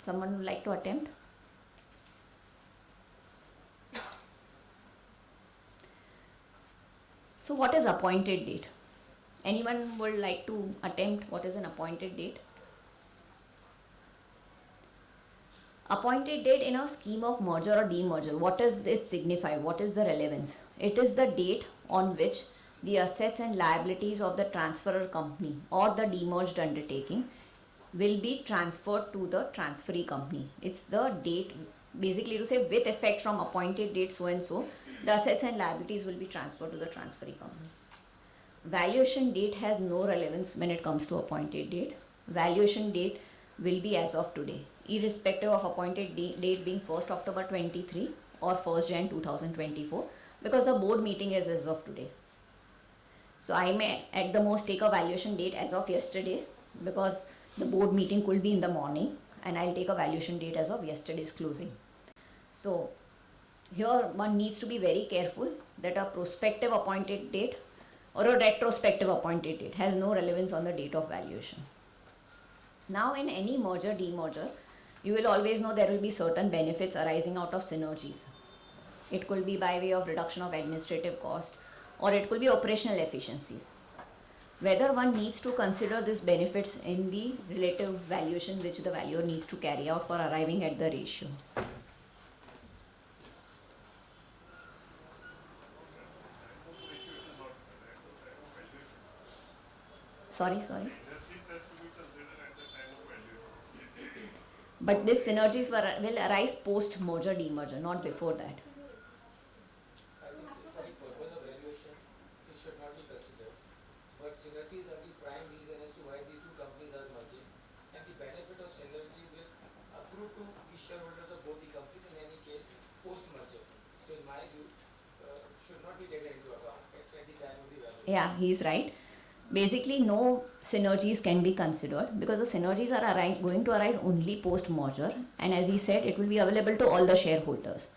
Someone would like to attempt? So what is appointed date? Anyone would like to attempt what is an appointed date? Appointed date in a scheme of merger or demerger, what does it signify? What is the relevance? It is the date on which the assets and liabilities of the transferor company or the demerged undertaking will be transferred to the transferee company. It's the date, basically to say with effect from appointed date so and so, the assets and liabilities will be transferred to the transferee company. Valuation date has no relevance when it comes to appointed date. Valuation date will be as of today, irrespective of appointed date being 1st October 23 or 1st Jan 2024, because the board meeting is as of today. So I may at the most take a valuation date as of yesterday, because the board meeting could be in the morning, and I'll take a valuation date as of yesterday's closing. So here one needs to be very careful that a prospective appointed date or a retrospective appointed date has no relevance on the date of valuation. Now in any merger, demerger, you will always know there will be certain benefits arising out of synergies. It could be by way of reduction of administrative cost, or it could be operational efficiencies. Whether one needs to consider these benefits in the relative valuation which the valuer needs to carry out for arriving at the ratio. Sorry. But these synergies will arise post merger demerger, not before that. I think for the purpose of valuation, it should not be considered. But synergies are the prime reason as to why these two companies are merging, and the benefit of synergy will accrue to the shareholders of both the companies in any case post merger. So in my view, should not be taken into account at the time of the valuation. Yeah, he's right. Basically, no synergies can be considered because the synergies are going to arise only post merger, and as he said, it will be available to all the shareholders.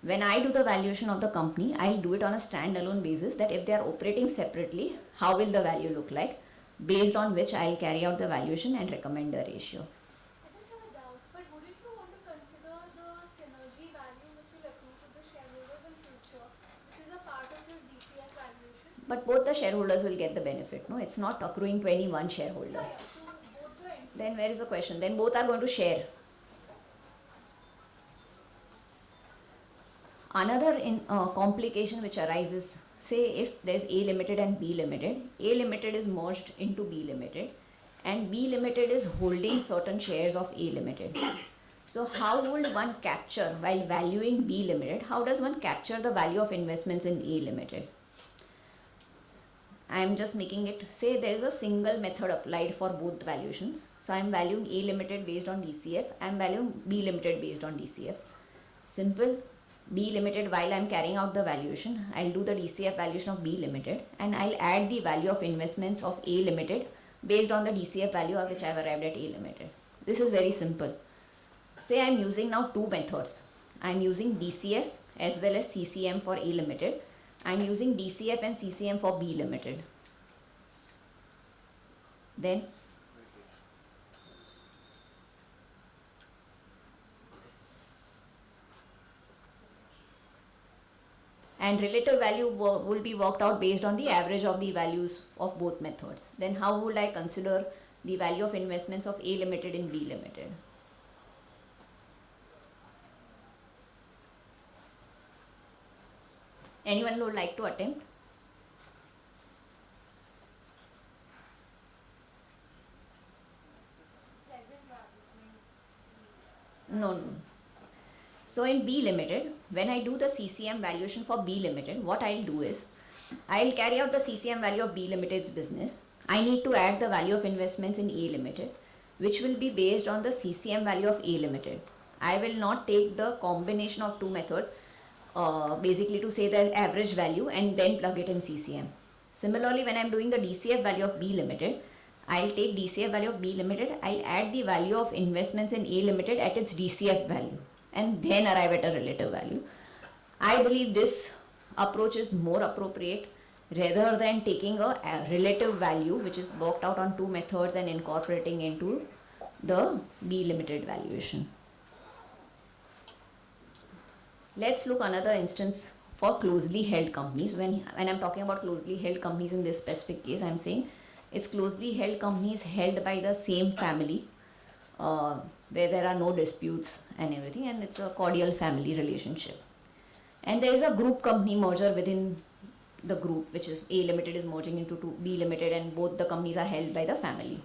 When I do the valuation of the company, I'll do it on a standalone basis, that if they are operating separately, how will the value look like, based on which I'll carry out the valuation and recommend a ratio. I just have a doubt, but wouldn't you want to consider the synergy value which will accrue to the shareholders in future, which is a part of your DCF valuation? But both the shareholders will get the benefit, no? It's not accruing to any one shareholder. Yeah, to both the entities. Then where is the question? Then both are going to share. Another complication which arises, say if there is A Limited and B Limited, A Limited is merged into B Limited and B Limited is holding certain shares of A Limited. So how would one capture, while valuing B Limited, how does one capture the value of investments in A Limited? I am just making it, say there is a single method applied for both valuations. So I am valuing A Limited based on DCF, I am valuing B Limited based on DCF. Simple. B Limited, while I am carrying out the valuation, I will do the DCF valuation of B Limited and I will add the value of investments of A Limited based on the DCF value of which I have arrived at A Limited. This is very simple. Say I am using now two methods. I am using DCF as well as CCM for A Limited. I am using DCF and CCM for B Limited. Then and relative value will be worked out based on the average of the values of both methods. Then how would I consider the value of investments of A Limited in B Limited? Anyone would like to attempt? Present value. No. So in B Limited, when I do the CCM valuation for B Limited, what I'll do is, I'll carry out the CCM value of B Limited's business. I need to add the value of investments in A Limited, which will be based on the CCM value of A Limited. I will not take the combination of two methods, basically to say the average value and then plug it in CCM. Similarly, when I'm doing the DCF value of B Limited, I'll take DCF value of B Limited, I'll add the value of investments in A Limited at its DCF value and then arrive at a relative value. I believe this approach is more appropriate rather than taking a relative value which is worked out on two methods and incorporating into the B Limited valuation. Let's look another instance for closely held companies. When I'm talking about closely held companies in this specific case, I'm saying it's closely held companies held by the same family, where there are no disputes and everything, and it's a cordial family relationship. And there is a group company merger within the group, which is A Limited is merging into B Limited and both the companies are held by the family.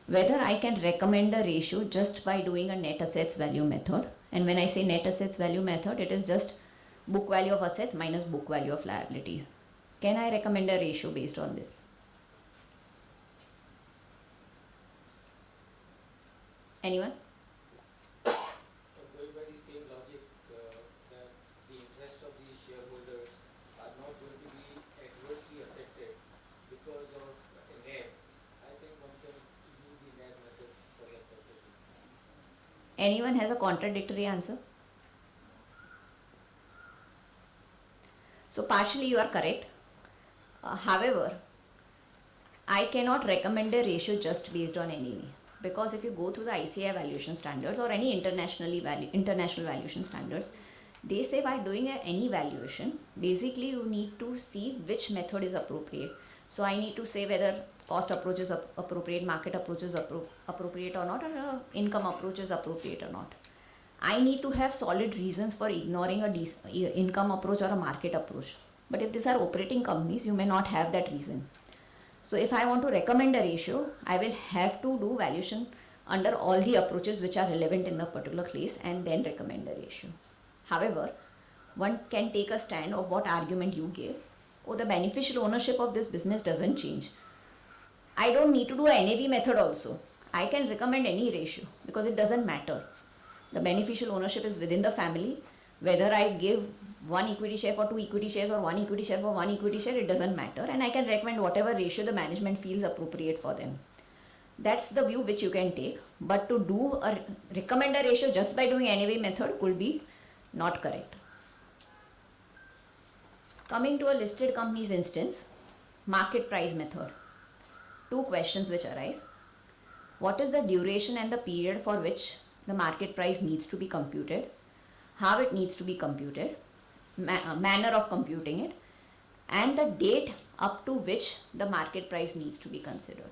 whether I can recommend a ratio just by doing a net assets value method. And when I say net assets value method, it is just book value of assets minus book value of liabilities. Can I recommend a ratio based on this? Anyone? Going by the same logic that the interest of the shareholders are not going to be adversely affected because of a net, I think one can use the net method for that purpose. Anyone has a contradictory answer? So partially you are correct. However, I cannot recommend a ratio just based on NAV, because if you go through the ICAI valuation standards or any international valuation standards, they say by doing any valuation, basically you need to see which method is appropriate. So I need to say whether cost approach is appropriate, market approach is appropriate or not, or income approach is appropriate or not. I need to have solid reasons for ignoring a income approach or a market approach. But if these are operating companies, you may not have that reason. So if I want to recommend a ratio, I will have to do valuation under all the approaches which are relevant in the particular case and then recommend a ratio. However, one can take a stand of what argument you gave. Oh, the beneficial ownership of this business doesn't change. I don't need to do a NAV method also. I can recommend any ratio because it doesn't matter. The beneficial ownership is within the family. Whether I give one equity share for two equity shares or one equity share for one equity share, it doesn't matter. And I can recommend whatever ratio the management feels appropriate for them. That's the view which you can take. But to recommend a ratio just by doing NAV method could be not correct. Coming to a listed company's instance, market price method. Two questions which arise. What is the duration and the period for which the market price needs to be computed? How it needs to be computed? Manner of computing it, and the date up to which the market price needs to be considered.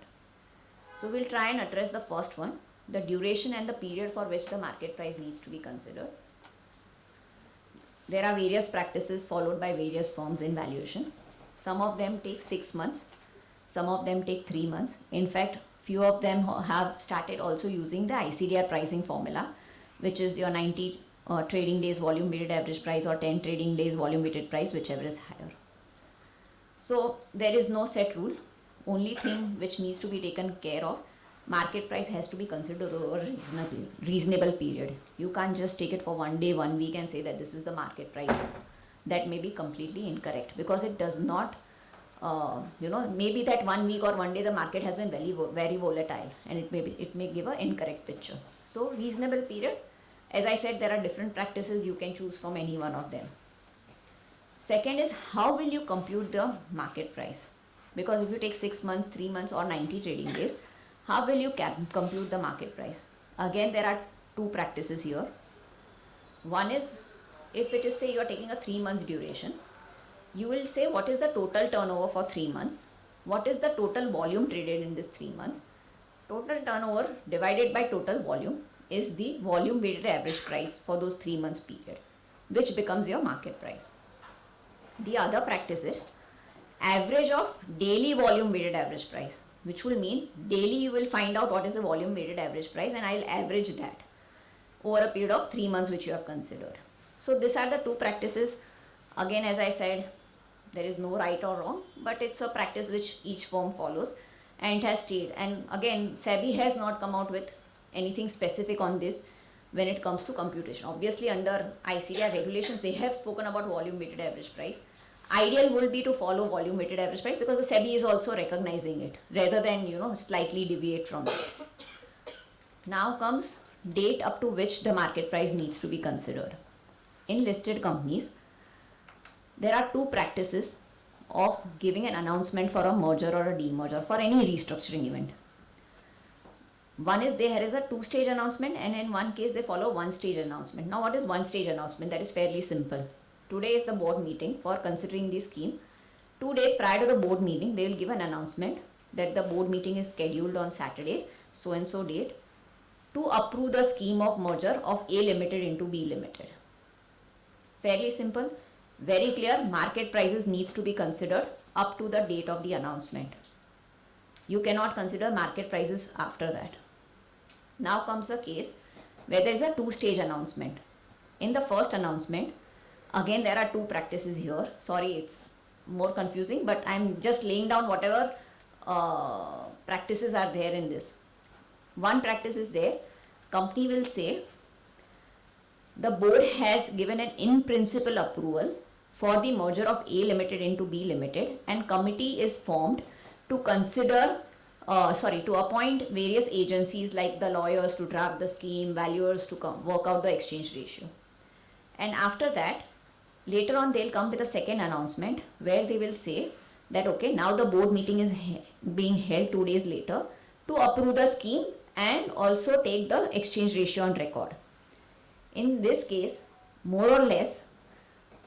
So we'll try and address the first one, the duration and the period for which the market price needs to be considered. There are various practices followed by various firms in valuation. Some of them take 6 months, some of them take 3 months. In fact, few of them have started also using the ICDR pricing formula, which is your 90 trading days volume weighted average price or 10 trading days volume weighted price, whichever is higher. So there is no set rule. Only thing which needs to be taken care of, market price has to be considered over a reasonable period. You can't just take it for 1 day, 1 week and say that this is the market price. That may be completely incorrect because it does not, maybe that 1 week or 1 day the market has been very volatile and it may give an incorrect picture. So reasonable period. As I said, there are different practices, you can choose from any one of them. Second is, how will you compute the market price? Because if you take 6 months, 3 months or 90 trading days, how will you compute the market price? Again, there are two practices here. One is, if it is, say you are taking a 3 months duration, you will say what is the total turnover for 3 months, what is the total volume traded in this 3 months. Total turnover divided by total volume is the volume weighted average price for those 3 months period, which becomes your market price. The other practice is average of daily volume weighted average price, which will mean daily you will find out what is the volume weighted average price and I'll average that over a period of 3 months which you have considered. So these are the two practices. Again, as I said, there is no right or wrong, but it's a practice which each firm follows and it has stayed. And again, SEBI has not come out with anything specific on this when it comes to computation. Obviously, under ICAI regulations, they have spoken about volume weighted average price. Ideal would be to follow volume weighted average price because the SEBI is also recognizing it rather than slightly deviate from it. Now comes date up to which the market price needs to be considered. In listed companies, there are two practices of giving an announcement for a merger or a demerger for any restructuring event. One is there is a two-stage announcement and in one case they follow one-stage announcement. Now what is one-stage announcement? That is fairly simple. Today is the board meeting for considering this scheme. 2 days prior to the board meeting, they will give an announcement that the board meeting is scheduled on Saturday, so and so date, to approve the scheme of merger of A Limited into B Limited. Fairly simple, very clear. Market prices needs to be considered up to the date of the announcement. You cannot consider market prices after that. Now comes a case where there is a two-stage announcement. In the first announcement, again there are two practices here. Sorry, it's more confusing, but I'm just laying down whatever practices are there in this. One practice is there. Company will say the board has given an in principle approval for the merger of A Limited into B Limited, and committee is formed to consider to appoint various agencies like the lawyers to draft the scheme, valuers to work out the exchange ratio. And after that, later on they'll come with a second announcement where they will say that okay, now the board meeting is being held 2 days later to approve the scheme and also take the exchange ratio on record. In this case, more or less,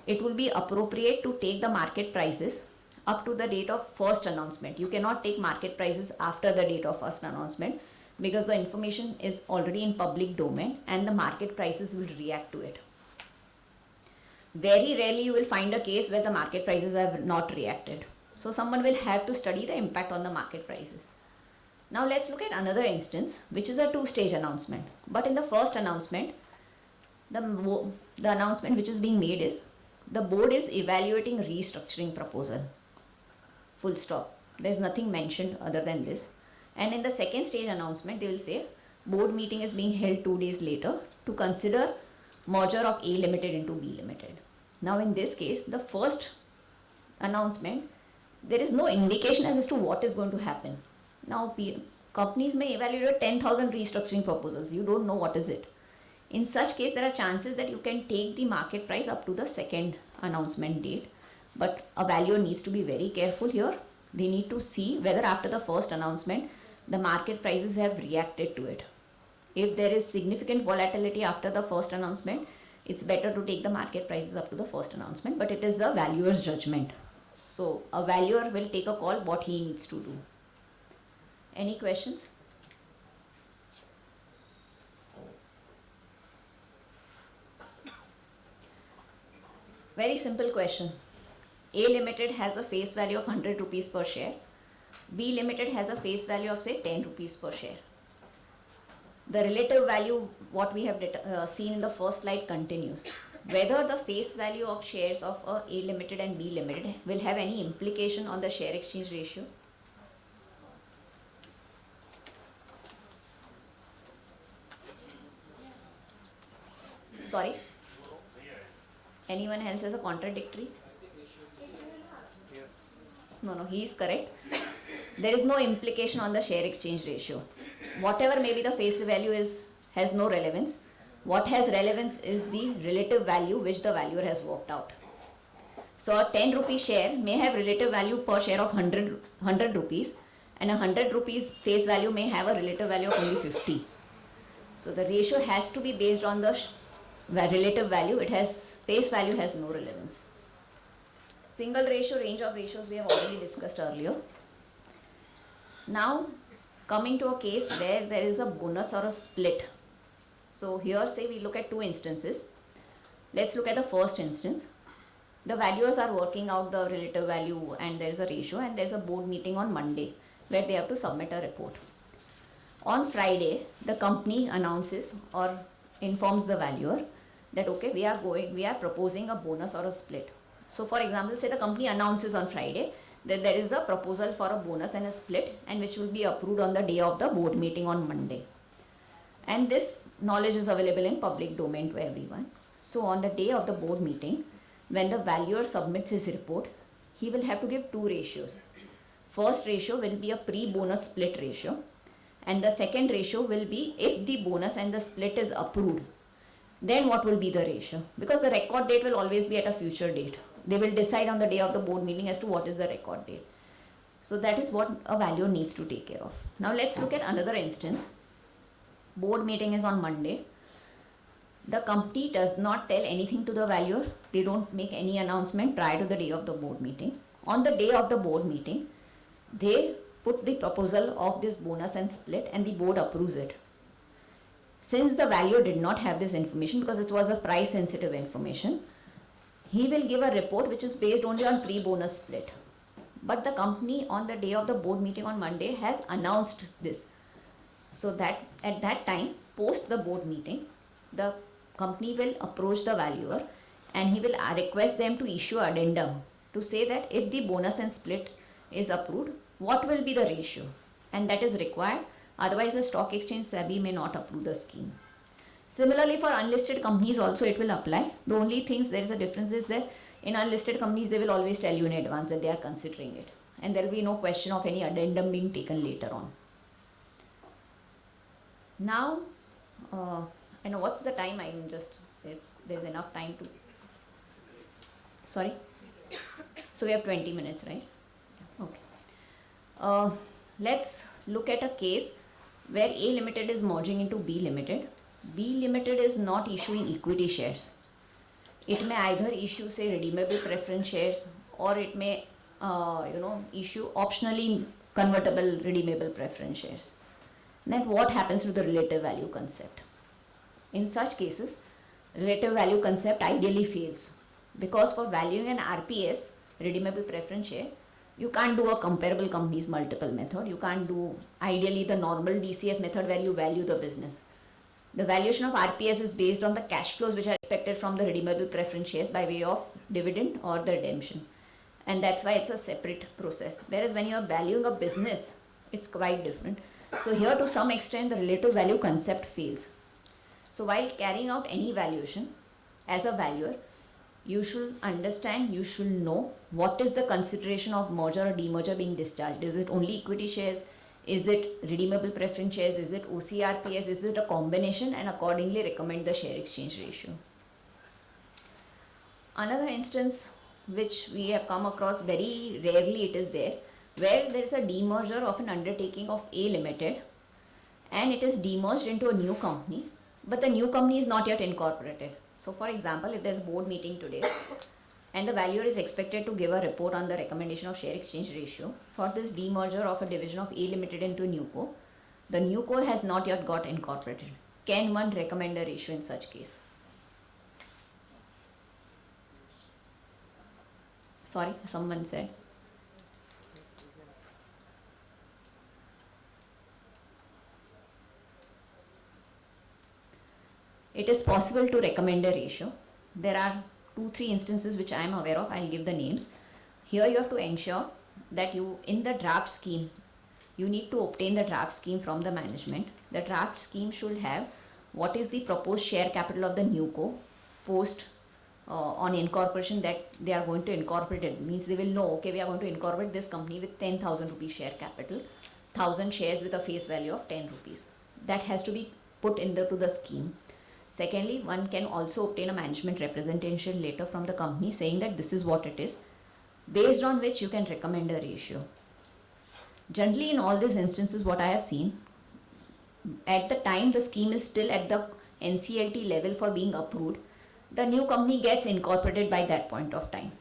it will be appropriate to take the market prices up to the date of first announcement. You cannot take market prices after the date of first announcement because the information is already in public domain and the market prices will react to it. Very rarely you will find a case where the market prices have not reacted. So someone will have to study the impact on the market prices. Now let's look at another instance, which is a two-stage announcement. But in the first announcement, the announcement which is being made is the board is evaluating restructuring proposal. Full stop. There is nothing mentioned other than this. And in the second stage announcement, they will say board meeting is being held 2 days later to consider merger of A Limited into B Limited. Now in this case, the first announcement, there is no indication as to what is going to happen. Now companies may evaluate 10,000 restructuring proposals. You don't know what is it. In such case, there are chances that you can take the market price up to the second announcement date. But a valuer needs to be very careful here. They need to see whether after the first announcement, the market prices have reacted to it. If there is significant volatility after the first announcement, it's better to take the market prices up to the first announcement, but it is the valuer's judgment. So a valuer will take a call what he needs to do. Any questions? Very simple question. A Limited has a face value of 100 rupees per share. B Limited has a face value of say 10 rupees per share. The relative value, what we have seen in the first slide, continues. Whether the face value of shares of A Limited and B Limited will have any implication on the share exchange ratio? Sorry? Anyone else has a contradictory? No, he is correct. There is no implication on the share exchange ratio. Whatever may be the face value has no relevance. What has relevance is the relative value which the valuer has worked out. So a 10 rupee share may have relative value per share of 100 rupees, and a 100 rupees face value may have a relative value of only 50. So the ratio has to be based on the relative value. Face value has no relevance. Single ratio, range of ratios we have already discussed earlier. Now coming to a case where there is a bonus or a split. So here say we look at two instances. Let's look at the first instance. The valuers are working out the relative value and there is a ratio, and there is a board meeting on Monday where they have to submit a report. On Friday, the company announces or informs the valuer that okay, we are proposing a bonus or a split. So for example, say the company announces on Friday that there is a proposal for a bonus and a split, and which will be approved on the day of the board meeting on Monday. And this knowledge is available in public domain to everyone. So on the day of the board meeting, when the valuer submits his report, he will have to give two ratios. First ratio will be a pre-bonus split ratio, and the second ratio will be if the bonus and the split is approved, then what will be the ratio? Because the record date will always be at a future date. They will decide on the day of the board meeting as to what is the record date. So that is what a valuer needs to take care of. Now let's look at another instance. Board meeting is on Monday. The company does not tell anything to the valuer. They don't make any announcement prior to the day of the board meeting. On the day of the board meeting, they put the proposal of this bonus and split, and the board approves it. Since the valuer did not have this information because it was a price sensitive information, he will give a report which is based only on pre-bonus split. but the company on the day of the board meeting on Monday has announced this. So that at that time, post the board meeting, the company will approach the valuer and he will request them to issue addendum to say that if the bonus and split is approved, what will be the ratio, and that is required. Otherwise, the stock exchange SEBI may not approve the scheme. Similarly, for unlisted companies also it will apply. The only things there is a difference is that in unlisted companies they will always tell you in advance that they are considering it, and there will be no question of any addendum being taken later on. Now, I know what's the time. I'm just, if there's enough time to. Sorry. So we have 20 minutes, right? Okay. Let's look at a case where A Limited is merging into B Limited. B Limited is not issuing equity shares. It may either issue, say, redeemable preference shares, or it may, issue optionally convertible redeemable preference shares. Then what happens to the relative value concept? In such cases, relative value concept ideally fails, because for valuing an RPS, redeemable preference share, you can't do a comparable companies multiple method. You can't do ideally the normal DCF method where you value the business. The valuation of RPS is based on the cash flows which are expected from the redeemable preference shares by way of dividend or the redemption, and that's why it's a separate process. Whereas when you are valuing a business, it's quite different. So here to some extent the relative value concept fails. So while carrying out any valuation as a valuer, you should understand, you should know what is the consideration of merger or demerger being discharged. Is it only equity shares? Is it redeemable preference shares? Is it OCRPS? Is it a combination? And accordingly recommend the share exchange ratio. Another instance which we have come across very rarely, it is there, where there is a demerger of an undertaking of A Limited and it is demerged into a new company, but the new company is not yet incorporated. So for example, if there is a board meeting today and the valuer is expected to give a report on the recommendation of share exchange ratio for this demerger of a division of A Limited into NewCo, the NewCo has not yet got incorporated. Can one recommend a ratio in such case? Sorry, someone said. It is possible to recommend a ratio. There are 2-3 instances which I am aware of. I'll give the names. Here you have to ensure that you, in the draft scheme, you need to obtain the draft scheme from the management. The draft scheme should have what is the proposed share capital of the NewCo post on incorporation, that they are going to incorporate it. Means they will know, okay, we are going to incorporate this company with 10,000 rupees share capital, 1,000 shares with a face value of 10 rupees. That has to be put into the scheme. Secondly, one can also obtain a management representation letter from the company saying that this is what it is, based on which you can recommend a ratio. Generally, in all these instances, what I have seen, at the time the scheme is still at the NCLT level for being approved, the new company gets incorporated by that point of time.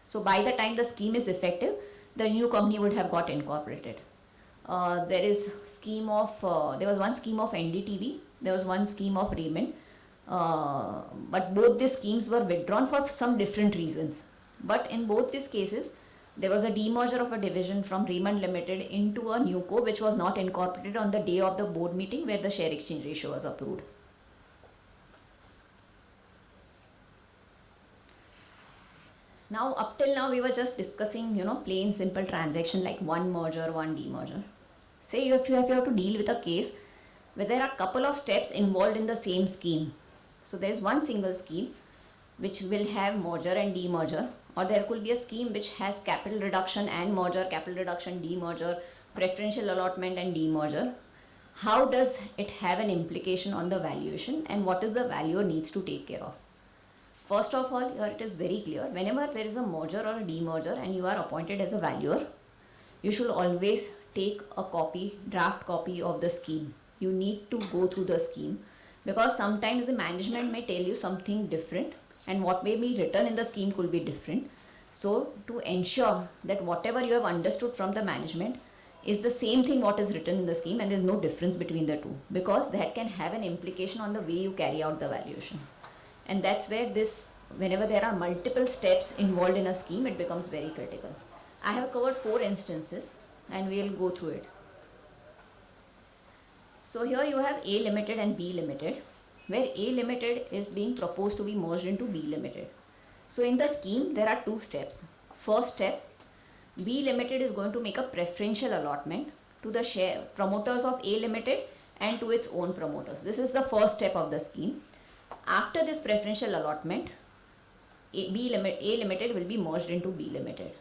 So by the time the scheme is effective, the new company would have got incorporated. There was one scheme of NDTV, there was one scheme of Raymond, but both these schemes were withdrawn for some different reasons. But in both these cases, there was a demerger of a division from Raymond Limited into a NewCo which was not incorporated on the day of the board meeting where the share exchange ratio was approved. Now, up till now, we were just discussing, plain simple transaction like one merger, one demerger. Say if you have to deal with a case where there are a couple of steps involved in the same scheme. So there is one single scheme which will have merger and demerger, or there could be a scheme which has capital reduction and merger, capital reduction, demerger, preferential allotment and demerger. How does it have an implication on the valuation, and what is the valuer needs to take care of? First of all, here it is very clear, whenever there is a merger or a demerger and you are appointed as a valuer, you should always take a draft copy of the scheme. You need to go through the scheme, because sometimes the management may tell you something different and what may be written in the scheme could be different. So to ensure that whatever you have understood from the management is the same thing what is written in the scheme and there is no difference between the two, because that can have an implication on the way you carry out the valuation. And that's where whenever there are multiple steps involved in a scheme, it becomes very critical. I have covered 4 instances and we will go through it. So here you have A Limited and B Limited, where A Limited is being proposed to be merged into B Limited. So in the scheme there are 2 steps. First step, B Limited is going to make a preferential allotment to the share promoters of A Limited and to its own promoters. This is the first step of the scheme. After this preferential allotment, A Limited will be merged into B Limited.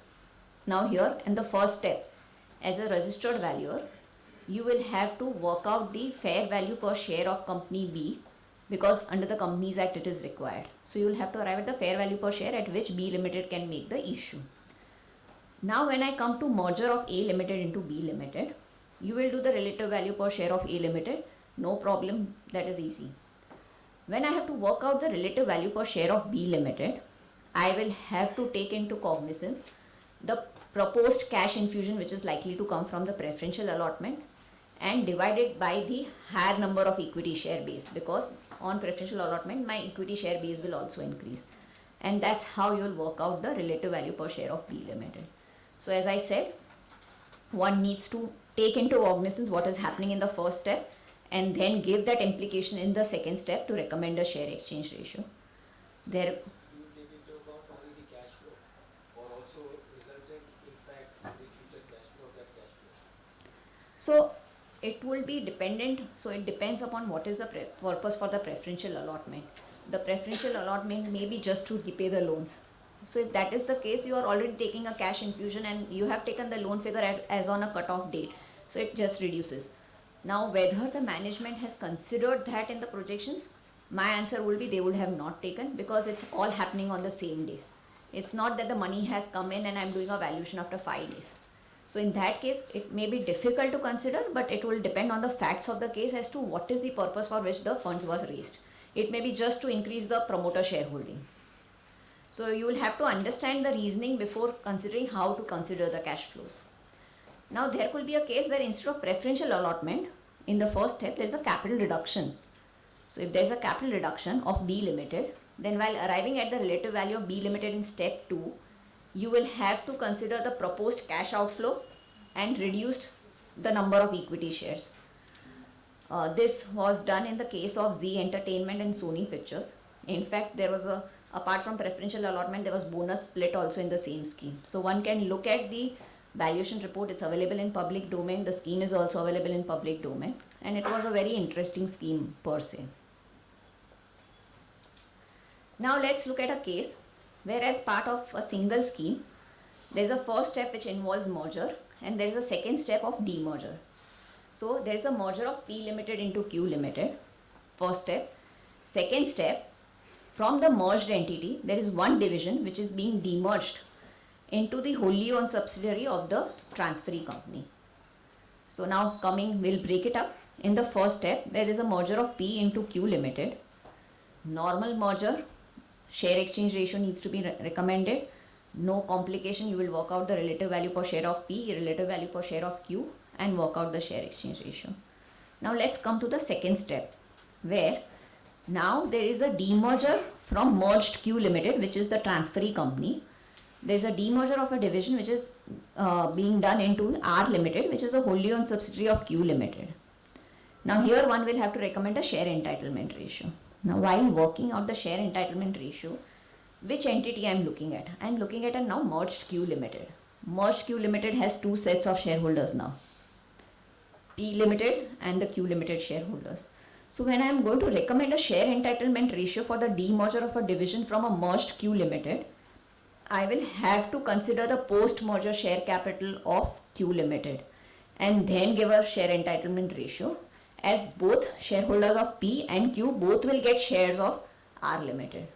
Now here in the first step, as a registered valuer, you will have to work out the fair value per share of company B, because under the Companies Act it is required. So you will have to arrive at the fair value per share at which B Limited can make the issue. Now when I come to merger of A Limited into B Limited, you will do the relative value per share of A Limited. No problem, that is easy. When I have to work out the relative value per share of B Limited, I will have to take into cognizance the proposed cash infusion which is likely to come from the preferential allotment and divide it by the higher number of equity share base, because on preferential allotment my equity share base will also increase, and that's how you will work out the relative value per share of B Limited. So as I said, one needs to take into cognizance what is happening in the first step and then give that implication in the second step to recommend a share exchange ratio. There You take into account only the cash flow or also resultant impact on the future cash flow of that cash flow. So it will be dependent, so it depends upon what is the purpose for the preferential allotment. The preferential allotment may be just to repay the loans. So if that is the case, you are already taking a cash infusion and you have taken the loan figure as on a cut-off date. So it just reduces. Now whether the management has considered that in the projections, my answer will be they would have not taken, because it's all happening on the same day. It's not that the money has come in and I'm doing a valuation after 5 days. So in that case, it may be difficult to consider, but it will depend on the facts of the case as to what is the purpose for which the funds was raised. It may be just to increase the promoter shareholding. So you will have to understand the reasoning before considering how to consider the cash flows. Now there could be a case where instead of preferential allotment, in the first step there is a capital reduction. So if there is a capital reduction of B Limited, then while arriving at the relative value of B Limited in step 2, you will have to consider the proposed cash outflow and reduced the number of equity shares. This was done in the case of Z Entertainment and Sony Pictures. In fact, there was apart from preferential allotment, there was bonus split also in the same scheme. So one can look at the valuation report. It's available in public domain. The scheme is also available in public domain, and it was a very interesting scheme per se. Now let's look at a case where, as part of a single scheme, there is a first step which involves merger and there is a second step of demerger. So there is a merger of P Limited into Q Limited, first step. Second step, from the merged entity, there is one division which is being demerged into the wholly owned subsidiary of the transferee company. So now we'll break it up. In the first step, there is a merger of P into Q Limited. Normal merger, share exchange ratio needs to be recommended. No complication, you will work out the relative value per share of P, relative value per share of Q, and work out the share exchange ratio. Now let's come to the second step, where now there is a demerger from merged Q Limited, which is the transferee company. There is a demerger of a division which is being done into R Limited, which is a wholly owned subsidiary of Q Limited. Now here one will have to recommend a share entitlement ratio. Now while working out the share entitlement ratio, which entity I am looking at? I am looking at a now merged Q Limited. Merged Q Limited has two sets of shareholders now, P Limited and the Q Limited shareholders. So when I am going to recommend a share entitlement ratio for the demerger of a division from a merged Q Limited, I will have to consider the post-merger share capital of Q Limited and then give a share entitlement ratio, as both shareholders of P and Q both will get shares of R Limited.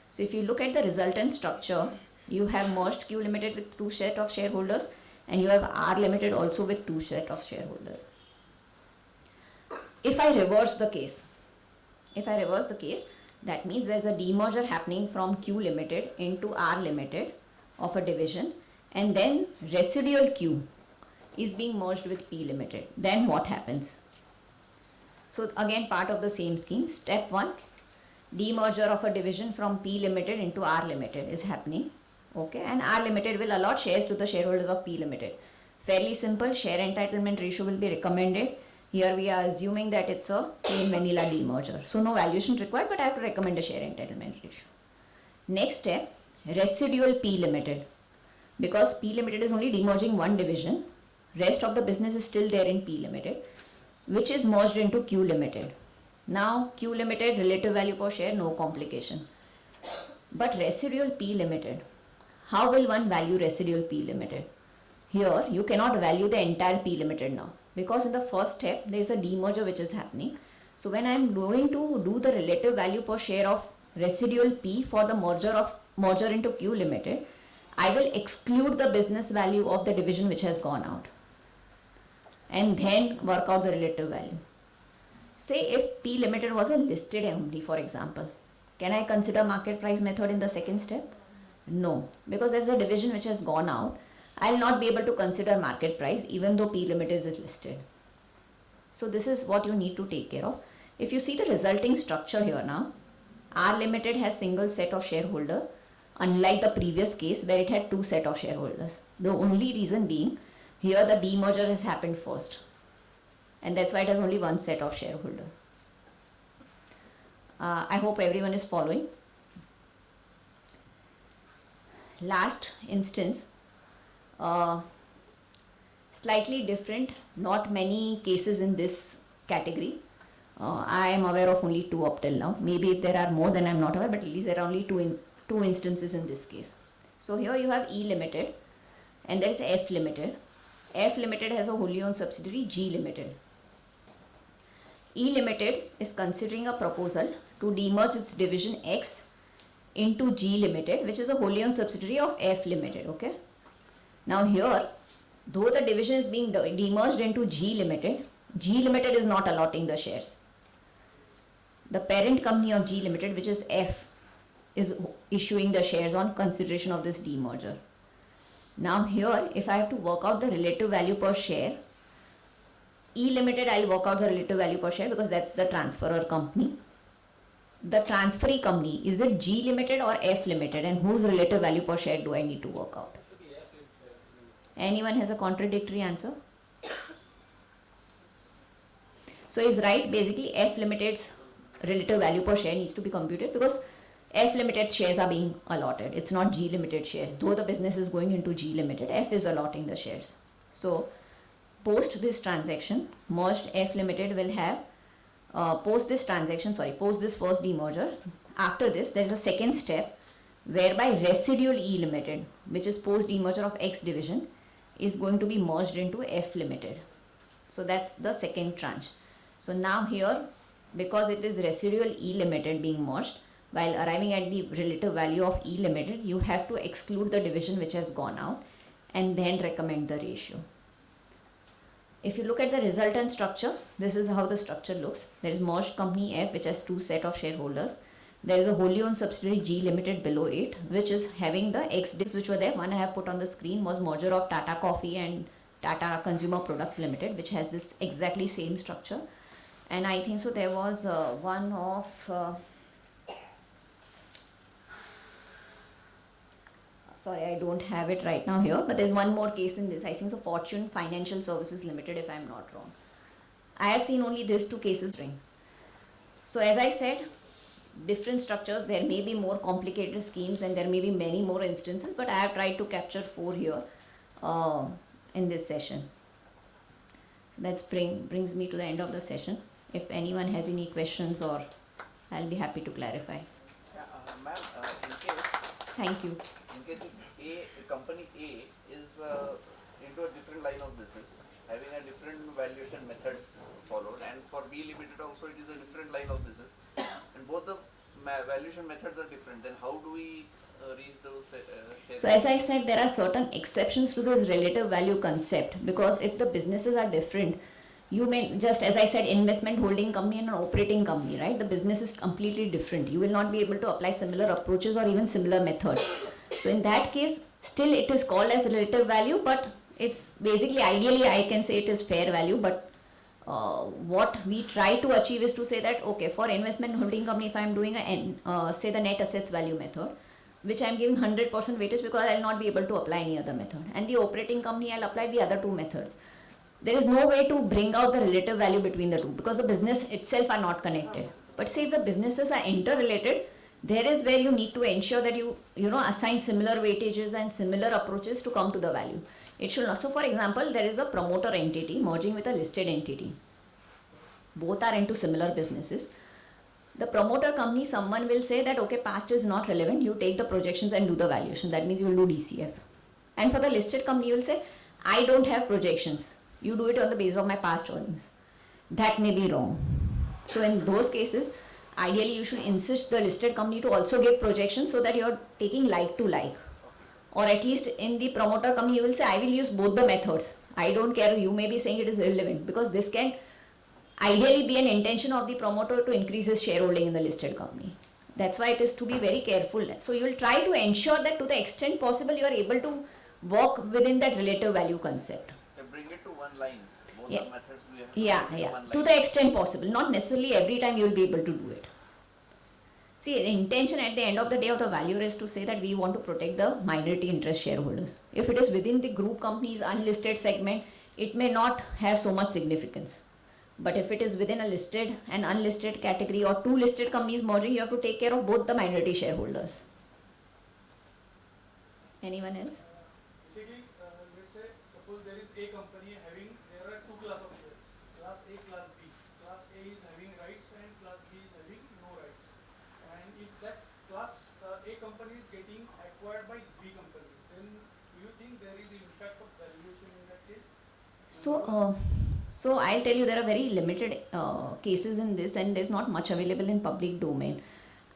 So if you look at the resultant structure, you have merged Q Limited with two set of shareholders and you have R Limited also with two set of shareholders. If I reverse the case, that means there is a demerger happening from Q Limited into R Limited of a division, and then residual Q is being merged with P Limited. Then what happens? So again, part of the same scheme. Step 1, demerger of a division from P Limited into R Limited is happening. Okay, and R Limited will allot shares to the shareholders of P Limited. Fairly simple, share entitlement ratio will be recommended. Here we are assuming that it's a plain vanilla demerger. So no valuation required, but I have to recommend a share entitlement ratio. Next step, residual P Limited. Because P Limited is only demerging one division, rest of the business is still there in P Limited, which is merged into Q Limited. Now Q Limited, relative value per share, no complication. But residual P Limited, how will one value residual P Limited? Here you cannot value the entire P Limited now, because in the first step there is a demerger which is happening. So when I am going to do the relative value per share of residual P for the merger into Q Limited, I will exclude the business value of the division which has gone out and then work out the relative value. Say if P Limited was a listed MD, for example, can I consider market price method in the second step? No, because there's a division which has gone out. I will not be able to consider market price even though P Limited is listed. So this is what you need to take care of. If you see the resulting structure here now, R Limited has single set of shareholder, unlike the previous case where it had two set of shareholders. The only reason being here the demerger has happened first, and that's why it has only one set of shareholder. I hope everyone is following. Last instance, slightly different, not many cases in this category. I am aware of only two up till now. Maybe if there are more, then I am not aware, but at least there are only two instances in this case. So here you have E Limited and there is F Limited. F Limited has a wholly owned subsidiary G Limited. E Limited is considering a proposal to demerge its division X into G Limited, which is a wholly owned subsidiary of F Limited. Okay. Now here, though the division is being demerged into G Limited is not allotting the shares. The parent company of G Limited, which is F, is issuing the shares on consideration of this demerger. Now here, if I have to work out the relative value per share, E Limited, I will work out the relative value per share because that's the transferor company. The transferee company, is it G Limited or F Limited, and whose relative value per share do I need to work out? Anyone has a contradictory answer? So is right, basically F Limited's relative value per share needs to be computed because F Limited shares are being allotted. It's not G Limited shares. Though the business is going into G Limited, F is allotting the shares. So post this transaction, merged F Limited will have, post this first demerger. After this, there is a second step whereby residual E Limited, which is post demerger of X division, is going to be merged into F Limited. So that's the second tranche. So now here, because it is residual E Limited being merged, while arriving at the relative value of E Limited, you have to exclude the division which has gone out and then recommend the ratio. If you look at the resultant structure, this is how the structure looks. There is merged company F, which has two set of shareholders. There is a wholly owned subsidiary G Limited below it, which is having the X which were there. One I have put on the screen was merger of Tata Coffee and Tata Consumer Products Limited, which has this exactly same structure. And I think so there was one of sorry, I don't have it right now here, but there's one more case in this. I think so Fortune Financial Services Limited, if I'm not wrong. I have seen only these two cases. So as I said, different structures, there may be more complicated schemes and there may be many more instances, but I have tried to capture 4 here in this session. So that brings me to the end of the session. If anyone has any questions, or I'll be happy to clarify. Ma'am, in case, Thank you. in case if company A is into a different line of business, having a different valuation method followed, and for B Limited also it is a different line of business, and both the valuation methods are different, then how do we reach those shares? So as I said, there are certain exceptions to this relative value concept, because if the businesses are different, you may, just as I said, investment holding company and an operating company, right? The business is completely different. You will not be able to apply similar approaches or even similar methods. So in that case, still it is called as relative value, but it's basically, ideally I can say it is fair value, but what we try to achieve is to say that, okay, for investment holding company, if I am doing say the net assets value method, which I'm giving 100% weightage because I'll not be able to apply any other method. And the operating company, I'll apply the other two methods. There is no way to bring out the relative value between the two because the business itself are not connected. But say if the businesses are interrelated, there is where you need to ensure that you assign similar weightages and similar approaches to come to the value. It should not. So for example, there is a promoter entity merging with a listed entity. Both are into similar businesses. The promoter company, someone will say that okay, past is not relevant, you take the projections and do the valuation. That means you will do DCF. And for the listed company, you will say, I don't have projections. You do it on the basis of my past earnings. That may be wrong. So in those cases, ideally you should insist the listed company to also give projections so that you are taking like to like. Or at least in the promoter company, you will say, I will use both the methods. I don't care, you may be saying it is irrelevant because this can ideally be an intention of the promoter to increase his shareholding in the listed company. That's why it is to be very careful. So you will try to ensure that to the extent possible you are able to work within that relative value concept. Bring it to one line. Both Yeah. the methods we have to bring it to one line. To the extent possible. Not necessarily every time you will be able to do it. See, the intention at the end of the day of the valuer is to say that we want to protect the minority interest shareholders. If it is within the group company's unlisted segment, it may not have so much significance. But if it is within a listed and unlisted category or two listed companies merging, you have to take care of both the minority shareholders. Anyone else? Basically, let's say, suppose there is a company having, there are two class of shares, class A, class B. Class A is having rights and class B is having no rights. And if that class A company is getting acquired by B company, then do you think there is the impact of valuation in that case? So I'll tell you there are very limited cases in this and there's not much available in public domain.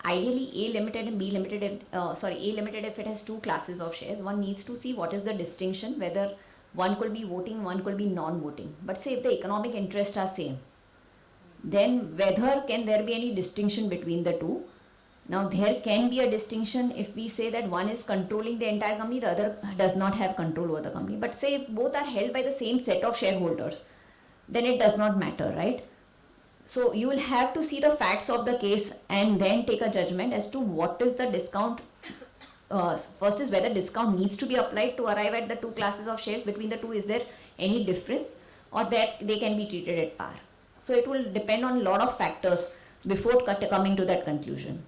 Ideally A limited and B limited, A limited if it has two classes of shares, one needs to see what is the distinction, whether one could be voting, one could be non-voting. But say if the economic interests are same, then whether can there be any distinction between the two. Now there can be a distinction if we say that one is controlling the entire company, the other does not have control over the company. But say if both are held by the same set of shareholders, then it does not matter, right? So you will have to see the facts of the case and then take a judgment as to what is the discount. First is whether discount needs to be applied to arrive at the two classes of shares. Between the two, is there any difference or that they can be treated at par? So it will depend on a lot of factors before coming to that conclusion.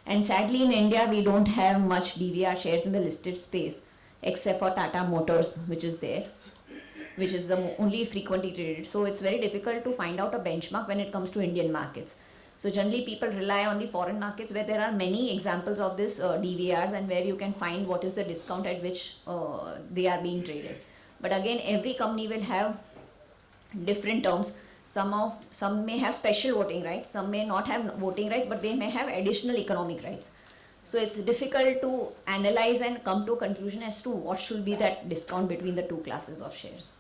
And sadly in India, we don't have much DVR shares in the listed space except for Tata Motors, which is there, which is the only frequently traded. So it's very difficult to find out a benchmark when it comes to Indian markets. So generally people rely on the foreign markets where there are many examples of this DVRs and where you can find what is the discount at which they are being traded. But again, every company will have different terms. Some may have special voting rights, some may not have voting rights, but they may have additional economic rights. So it's difficult to analyze and come to a conclusion as to what should be that discount between the two classes of shares.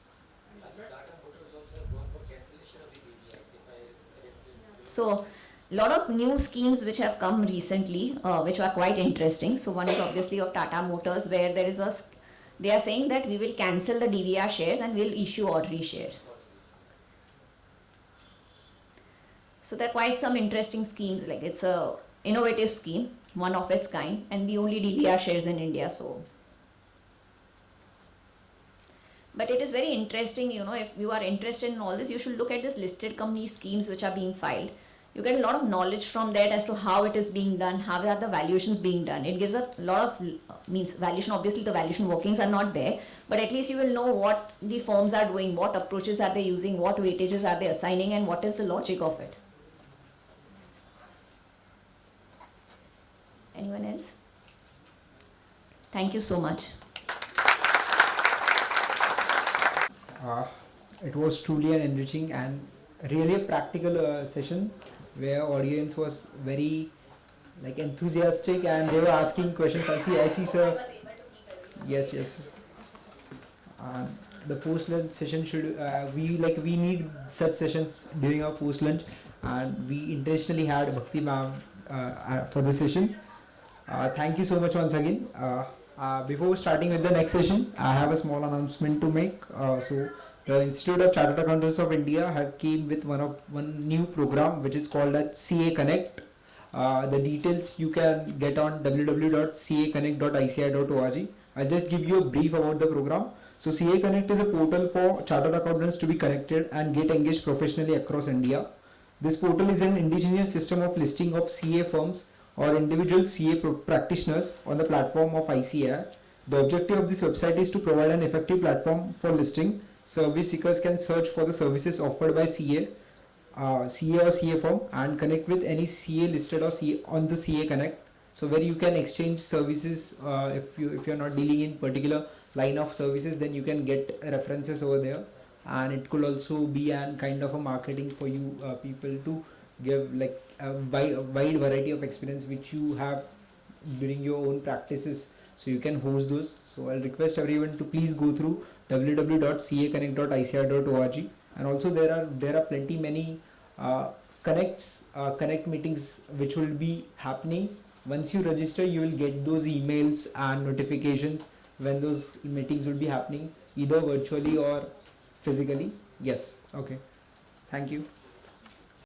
Tata Motors also have gone for cancellation of the BVIs, if I So a lot of new schemes which have come recently, which are quite interesting. So one is obviously of Tata Motors, where there is they are saying that we will cancel the DVR shares and we'll issue ordinary shares. So there are quite some interesting schemes, like it's a innovative scheme, one of its kind, and the only DVR shares in India. So, but it is very interesting, if you are interested in all this, you should look at this listed company schemes which are being filed. You get a lot of knowledge from that as to how it is being done, how are the valuations being done. It gives a lot of, valuation, obviously the valuation workings are not there, but at least you will know what the firms are doing, what approaches are they using, what weightages are they assigning, and what is the logic of it. Anyone else? Thank you so much. It was truly an enriching and really a practical session where audience was very enthusiastic and they were asking questions. I see sir. Yes. The post lunch session should we need such sessions during our post lunch, and we intentionally had Bhakti ma'am for this session. Thank you so much once again. Before starting with the next session, I have a small announcement to make. So the Institute of Chartered Accountants of India have came with one new program which is called as CA Connect. The details you can get on www.caconnect.ici.org. I'll just give you a brief about the program. So CA Connect is a portal for chartered accountants to be connected and get engaged professionally across India. This portal is an indigenous system of listing of CA firms or individual CA practitioners on the platform of ICAI. The objective of this website is to provide an effective platform for listing. Service seekers can search for the services offered by CA or CA firm and connect with any CA listed or CA on the CA Connect. So where you can exchange services. If you're not dealing in particular line of services, then you can get references over there, and it could also be an kind of a marketing for you people to give like a wide variety of experience which you have during your own practices, so you can host those. So I'll request everyone to please go through www.caconnect.ici.org, and also there are plenty many connect meetings which will be happening. Once you register, you will get those emails and notifications when those meetings will be happening, either virtually or physically. Yes, okay, thank you.